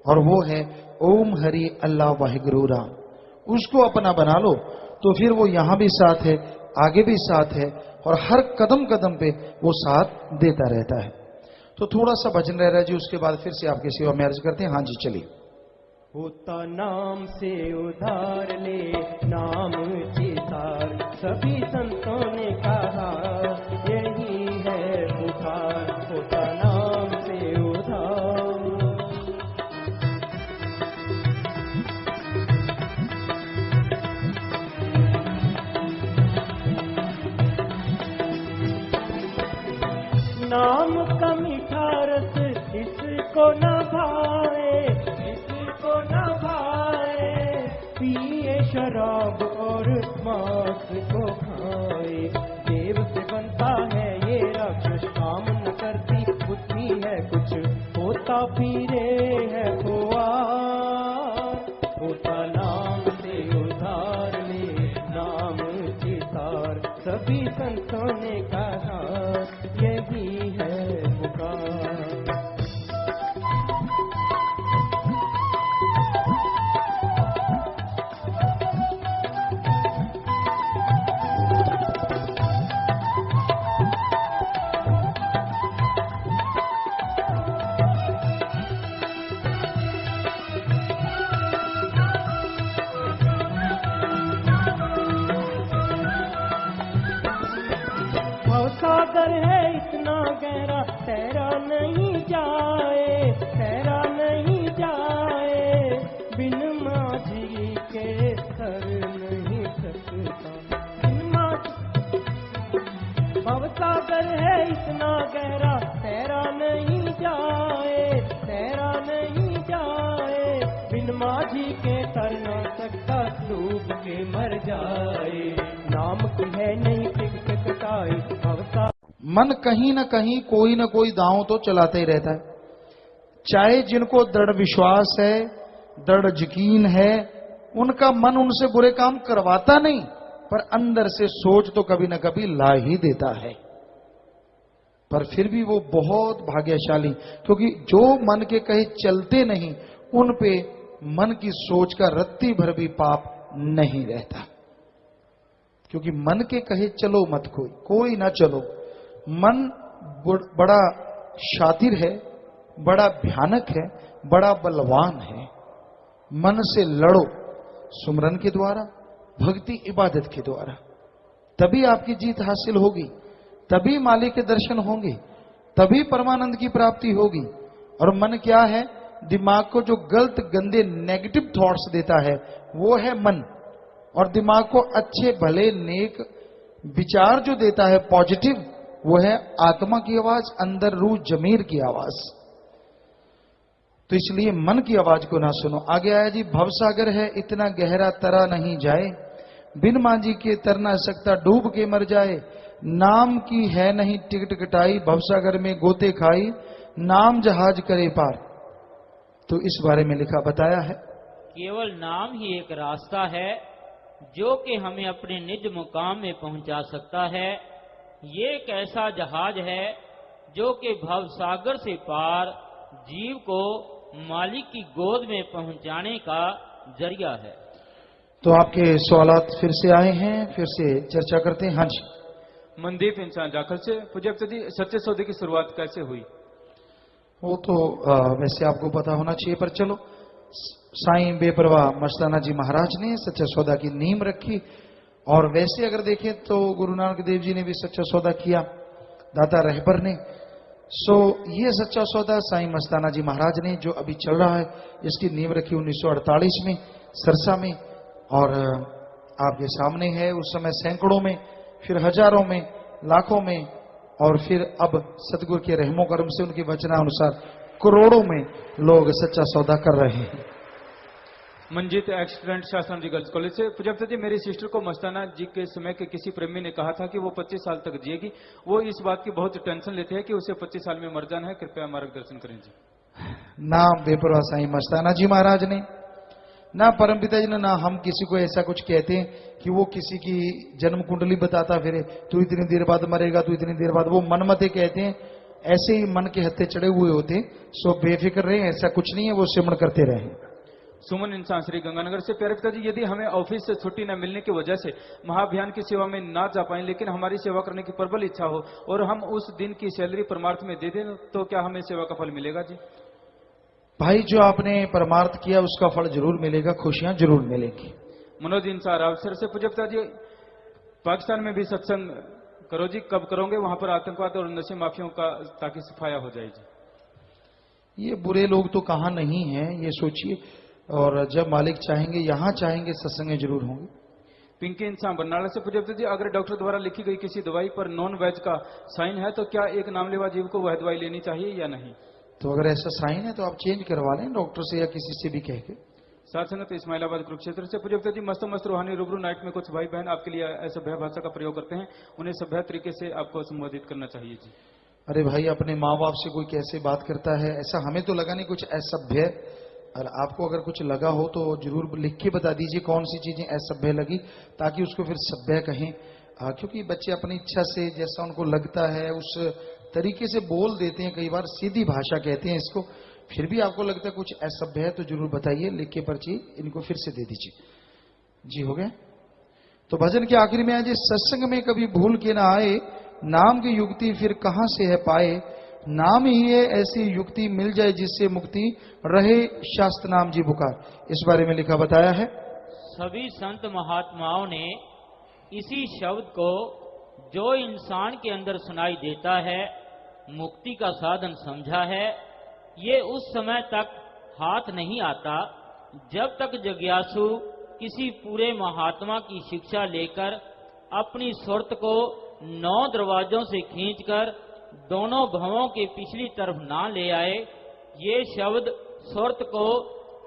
और वो है ओम हरि अल्लाह वाहिगुरु राम। उसको अपना बना लो तो फिर वो यहां भी साथ है, आगे भी साथ है, और हर कदम कदम पे वो साथ देता रहता है। तो थोड़ा सा भजन रह रहा है जी, उसके बाद फिर से आपकी सेवा में अर्ज करते हैं। हाँ जी चलिए। होता नाम से उधार ले नाम चितार, सभी संतों ने कहा यही है पुकार। होता नाम से उधार, नाम का मीठा रस इसको न भाए, इसको न भाए, पिए शराब और मांस को खाए। देव से बनता है ये राक्षस, काम न करती बुद्धि है कुछ, होता फिरे है खुआर। होता नाम से उधार ले नाम चितार, सभी संतों ने कहा यही है पुकार। भवसागर है इतना गहरा, तैरा नहीं जाए, तैरा नहीं जाए, बिन माझी के तर नहीं सकता। बिन माझी, भवसागर है इतना गहरा, तैरा नहीं जाए, तैरा नहीं जाए, बिन माझी के तर न सकता, डूब के मर जाए। नाम की है नहीं टिक टिकटाई भवसा। मन कहीं ना कहीं कोई ना कोई दांव तो चलाता ही रहता है, चाहे जिनको दृढ़ विश्वास है, दृढ़ यकीन है, उनका मन उनसे बुरे काम करवाता नहीं, पर अंदर से सोच तो कभी ना कभी ला ही देता है। पर फिर भी वो बहुत भाग्यशाली, क्योंकि जो मन के कहे चलते नहीं, उन पे मन की सोच का रत्ती भर भी पाप नहीं रहता। क्योंकि मन के कहे चलो मत कोई ना चलो। मन बड़ा शातिर है, बड़ा भयानक है, बड़ा बलवान है। मन से लड़ो सुमरन के द्वारा, भक्ति इबादत के द्वारा, तभी आपकी जीत हासिल होगी, तभी मालिक के दर्शन होंगे, तभी परमानंद की प्राप्ति होगी। और मन क्या है? दिमाग को जो गलत गंदे नेगेटिव थॉट्स देता है वो है मन, और दिमाग को अच्छे भले नेक विचार जो देता है पॉजिटिव, वो है आत्मा की आवाज, अंदर रूह जमीर की आवाज। तो इसलिए मन की आवाज को ना सुनो। आगे आया जी, भवसागर है इतना गहरा तरा नहीं जाए, बिन मांझी के तर ना सकता डूब के मर जाए। नाम की है नहीं टिकट कटाई, भवसागर में गोते खाई, नाम जहाज करे पार। तो इस बारे में लिखा बताया है, केवल नाम ही एक रास्ता है जो कि हमें अपने निज मुकाम में पहुंचा सकता है। ये एक ऐसा जहाज है जो कि भवसागर से पार जीव को मालिक की गोद में पहुंचाने का जरिया है। तो आपके सवालात फिर से आए हैं, फिर से चर्चा करते हैं। हाँ जी। मनदीप इंसान जाखल से पूज्य जी, सच्चे सौदे की शुरुआत कैसे हुई? वो तो वैसे आपको पता होना चाहिए, पर चलो, साईं बेपरवाह मस्ताना जी महाराज ने सच्चा सौदा की नींव रखी। और वैसे अगर देखें तो गुरु नानक देव जी ने भी सच्चा सौदा किया, दाता रहबर ने। सो ये सच्चा सौदा साईं मस्ताना जी महाराज ने जो अभी चल रहा है, इसकी नींव रखी 1948 में सरसा में, और आपके सामने है। उस समय सैकड़ों में, फिर हजारों में, लाखों में, और फिर अब सतगुरु के रहमो करम से उनके वचनानुसार करोड़ों में लोग सच्चा सौदा कर रहे हैं। मंजीत एक्सीडेंट शासन जी गर्ल्स कॉलेज से। पूज्यता जी, मेरी सिस्टर को मस्ताना जी के समय के किसी प्रेमी ने कहा था कि वो 25 साल तक जिएगी। वो इस बात की बहुत टेंशन लेते हैं कि उसे 25 साल में मर जाना है। कृपया मार्गदर्शन करें जी। नाम बेपरवाह साईं मस्ताना जी महाराज ने, ना परमपिता जी ने, ना हम किसी को ऐसा कुछ कहते हैं कि वो किसी की जन्म कुंडली बताता फिरे, तू इतनी देर बाद मरेगा, तू इतनी देर बाद। वो मनमते कहते हैं, ऐसे ही मन के हत्थे चढ़े हुए होते। सो बेफिक्र रहे, ऐसा कुछ नहीं है, वो सिमरण करते रहे। सुमन इंसान श्री गंगानगर से। प्यारे पिताजी, यदि हमें ऑफिस से छुट्टी न मिलने की वजह से महाअभियान की सेवा में ना जा पाए, लेकिन हमारी सेवा करने की प्रबल इच्छा हो और हम उस दिन की सैलरी परमार्थ में दे दें, तो क्या हमें सेवा का फल मिलेगा जी? भाई, जो आपने परमार्थ किया उसका फल जरूर मिलेगा, खुशियां जरूर मिलेंगी। मनोज इंसार अवसर से। पूज्य पिताजी, पाकिस्तान में भी सत्संग करो जी, कब करोगे वहां पर आतंकवाद और नशे माफियों का, ताकि सफाया हो जाए जी? ये बुरे लोग तो कहाँ नहीं है, ये सोचिए। और जब मालिक चाहेंगे, यहां चाहेंगे, सत्संग जरूर होंगे। पिंकी इंसान बरनाला से। पूज्य पिताजी, अगर डॉक्टर द्वारा लिखी गई किसी दवाई पर नॉन वेज का साइन है, तो क्या एक नामलेवा जीव को वह दवाई लेनी चाहिए या नहीं? तो अगर ऐसा साइन है तो आप चेंज करवा लें डॉक्टर से या किसी से भी कह के। साथ संगत इस्माइलाबाद कुरुक्षेत्र से। पूज्य पिताजी, मस्त मस्त रूहानी रूबरू नाइट में कुछ भाई बहन आपके लिए असभ्य भाषा का प्रयोग करते हैं, उन्हें सभ्य तरीके से आपको संबोधित करना चाहिए जी। अरे भाई, अपने माँ बाप से कोई कैसे बात करता है, ऐसा हमें तो लगा नहीं कुछ असभ्य। और आपको अगर कुछ लगा हो तो जरूर लिख के बता दीजिए कौन सी चीजें असभ्य लगी, ताकि उसको फिर सभ्य कहें। क्योंकि बच्चे अपनी इच्छा से जैसा उनको लगता है उस तरीके से बोल देते हैं, कई बार सीधी भाषा कहते हैं इसको। फिर भी आपको लगता है कुछ असभ्य है तो जरूर बताइए, लिख के पर्ची इनको फिर से दे दीजिए जी। हो गया? तो भजन के आखिरी में आज, सत्संग में कभी भूल के ना आए, नाम की युक्ति फिर कहां से है पाए। नाम ही है ऐसी युक्ति, मिल जाए जिससे मुक्ति, रहे शास्त्र नाम जी पुकार। इस बारे में लिखा बताया है। सभी संत महात्माओं ने इसी शब्द को, जो इंसान के अंदर सुनाई देता है, मुक्ति का साधन समझा है। ये उस समय तक हाथ नहीं आता जब तक जिज्ञासु किसी पूरे महात्मा की शिक्षा लेकर अपनी सुरत को 9 दरवाजों से खींचकर दोनों भवों के पिछली तरफ ना ले आए। ये शब्द सुरत को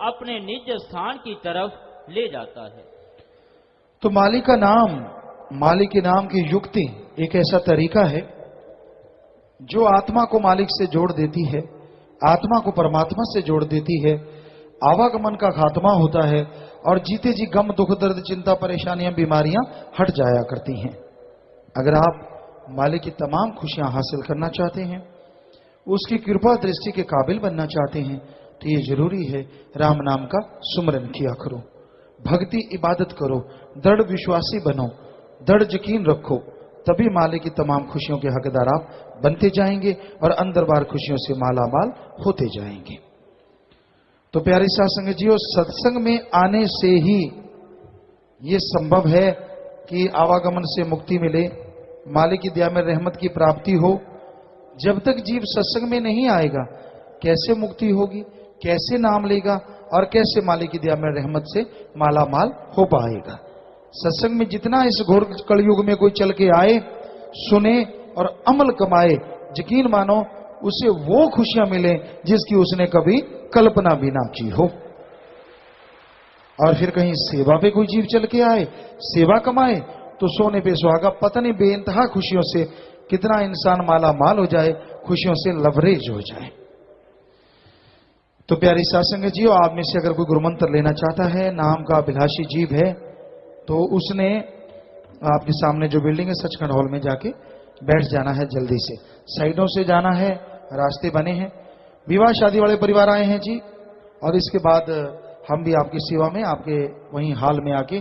अपने निज स्थान की तरफ ले जाता है। तो मालिक का नाम, मालिक के नाम की युक्ति एक ऐसा तरीका है जो आत्मा को मालिक से जोड़ देती है, आत्मा को परमात्मा से जोड़ देती है। आवागमन का खात्मा होता है और जीते जी गम, दुख, दर्द, चिंता, परेशानियां, बीमारियां हट जाया करती हैं। अगर आप मालिक की तमाम खुशियां हासिल करना चाहते हैं, उसकी कृपा दृष्टि के काबिल बनना चाहते हैं, तो ये जरूरी है राम नाम का सुमरन किया करो, भक्ति इबादत करो, दृढ़ विश्वासी बनो, दृढ़ यकीन रखो, तभी मालिक की तमाम खुशियों के हकदार आप बनते जाएंगे और अंदर बार खुशियों से मालामाल होते जाएंगे। तो प्यारे साथ संगत जीओ, सत्संग में आने से ही ये संभव है कि आवागमन से मुक्ति मिले, मालिक की दया में रहमत की प्राप्ति हो। जब तक जीव सत्संग में नहीं आएगा, कैसे मुक्ति होगी, कैसे नाम लेगा और कैसे मालिक की दया में रहमत से मालामाल हो पाएगा। सत्संग में जितना इस घोर कलयुग में कोई चल के आए, सुने और अमल कमाए, यकीन मानो उसे वो खुशियां मिले जिसकी उसने कभी कल्पना भी ना की हो। और फिर कहीं सेवा पे कोई जीव चल के आए, सेवा कमाए, तो सोने पे सुहागा, पता नहीं बेइंतहा खुशियों से कितना इंसान माला माल हो जाए, खुशियों से लवरेज हो जाए। तो प्यारी सत्संग जीव, आप में से अगर कोई गुरुमंत्र लेना चाहता है, नाम का अभिलाषी जीव है, तो उसने आपके सामने जो बिल्डिंग है सचखंड हॉल में जाके बैठ जाना है। जल्दी से साइडों से जाना है, रास्ते बने हैं। विवाह शादी वाले परिवार आए हैं जी, और इसके बाद हम भी आपकी सेवा में आपके वहीं हाल में आके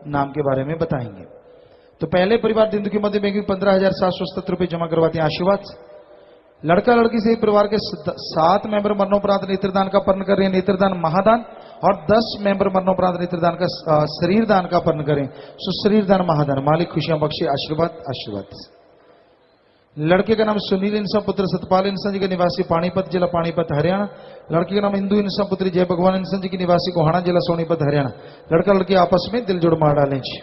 नाम के बारे में बताएंगे। तो पहले परिवार दिंदु की मध्य में 15,770 रुपये जमा करवाते हैं आशीर्वाद से। लड़का लड़की से परिवार के 7 मेंबर मरणोपरांत नेत्रदान का पर्ण करें, नेत्रदान महादान, और 10 मेंबर मरणोपरांत नेत्रदान का शरीर दान का पर्ण करें। सो शरीर दान महादान, मालिक खुशियां बख्शे, आशीर्वाद आशीर्वाद। लड़के का नाम सुनील इंसा पुत्र सतपाल इंसा जी के निवासी पानीपत जिला पानीपत हरियाणा। लड़की का नाम इंदु इंसा पुत्री जय भगवान इंसा जी की निवासी गोहाना जिला सोनीपत हरियाणा। लड़का लड़की आपस में दिल जोड़ मार डालें जी।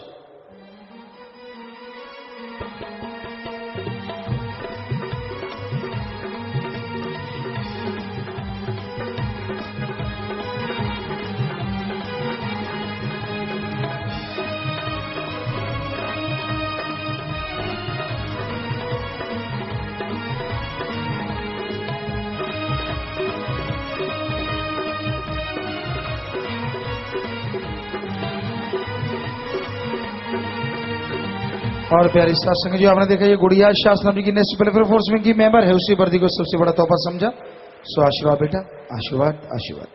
और प्यारी साथ संग जी, आपने देखा ये गुड़िया शास्त्रम जी की नेशनल वेलफेयर फोर्स में की मेंबर है, उसी वर्दी को सबसे बड़ा तोहफा समझा। सो आशीर्वाद बेटा, आशीर्वाद आशीर्वाद।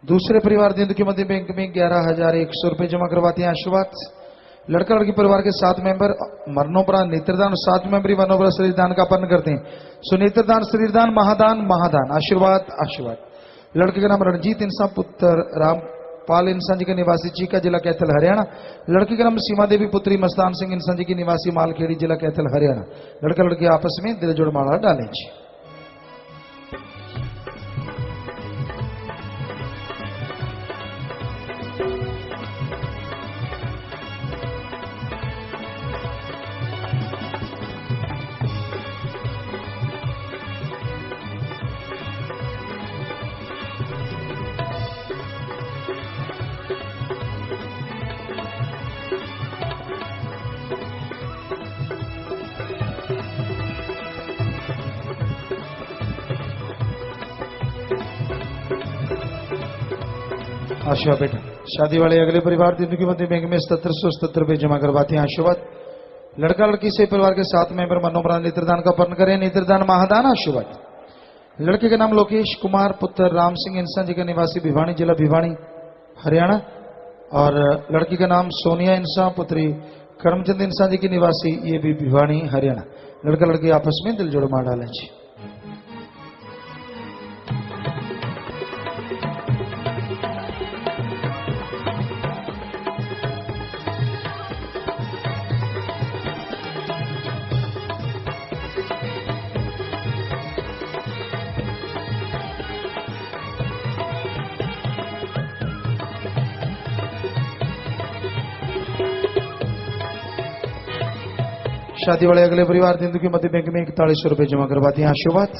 दूसरे परिवार दिन के मध्य बैंक में 11,100 रुपए जमा करवाते हैं, आशीर्वाद। लड़का लड़की परिवार के 7 मेंबर मरणोपरांत नेत्रदान और 7 मेंबर मरणोपरांत शरीरदान का पालन करते हैं। सो नेत्रदान, शरीरदान, महादान, महादान, आशीर्वाद आशीर्वाद। लड़के का नाम रणजीत इंसान पुत्र रामपाल इंसान जी का निवासी चीका, जिला कैथल हरियाणा। लड़की का नाम सीमा देवी पुत्री मस्तान सिंह इंसान जी की निवासी मालखेड़ी, जिला कैथल हरियाणा। लड़का लड़की आपस में दिल जोड़ माला डालें जी। आशीर्वाद बेटा। शादी वाले अगले परिवार दिन की मध्य बैंक में 7777 रुपए जमा करवाते हैं, आशीर्वाद। लड़का लड़की से परिवार के 7 मेंबर मनोपरांत नेत्रदान का पालन करें, नेत्रदान, महादान, आशीर्वाद। लड़के का नाम लोकेश कुमार पुत्र राम सिंह इंसान जी का निवासी भिवानी, जिला भिवानी हरियाणा। और लड़की का नाम सोनिया इंसान पुत्री करमचंद इंसान जी की निवासी, ये भी भिवानी हरियाणा। लड़का लड़की आपस में दिल जोड़ मार डालें जी। शादी वाले अगले परिवार दिन की मध्य बैंक में 4100 रुपए जमा करवाते हैं, आशीर्वाद।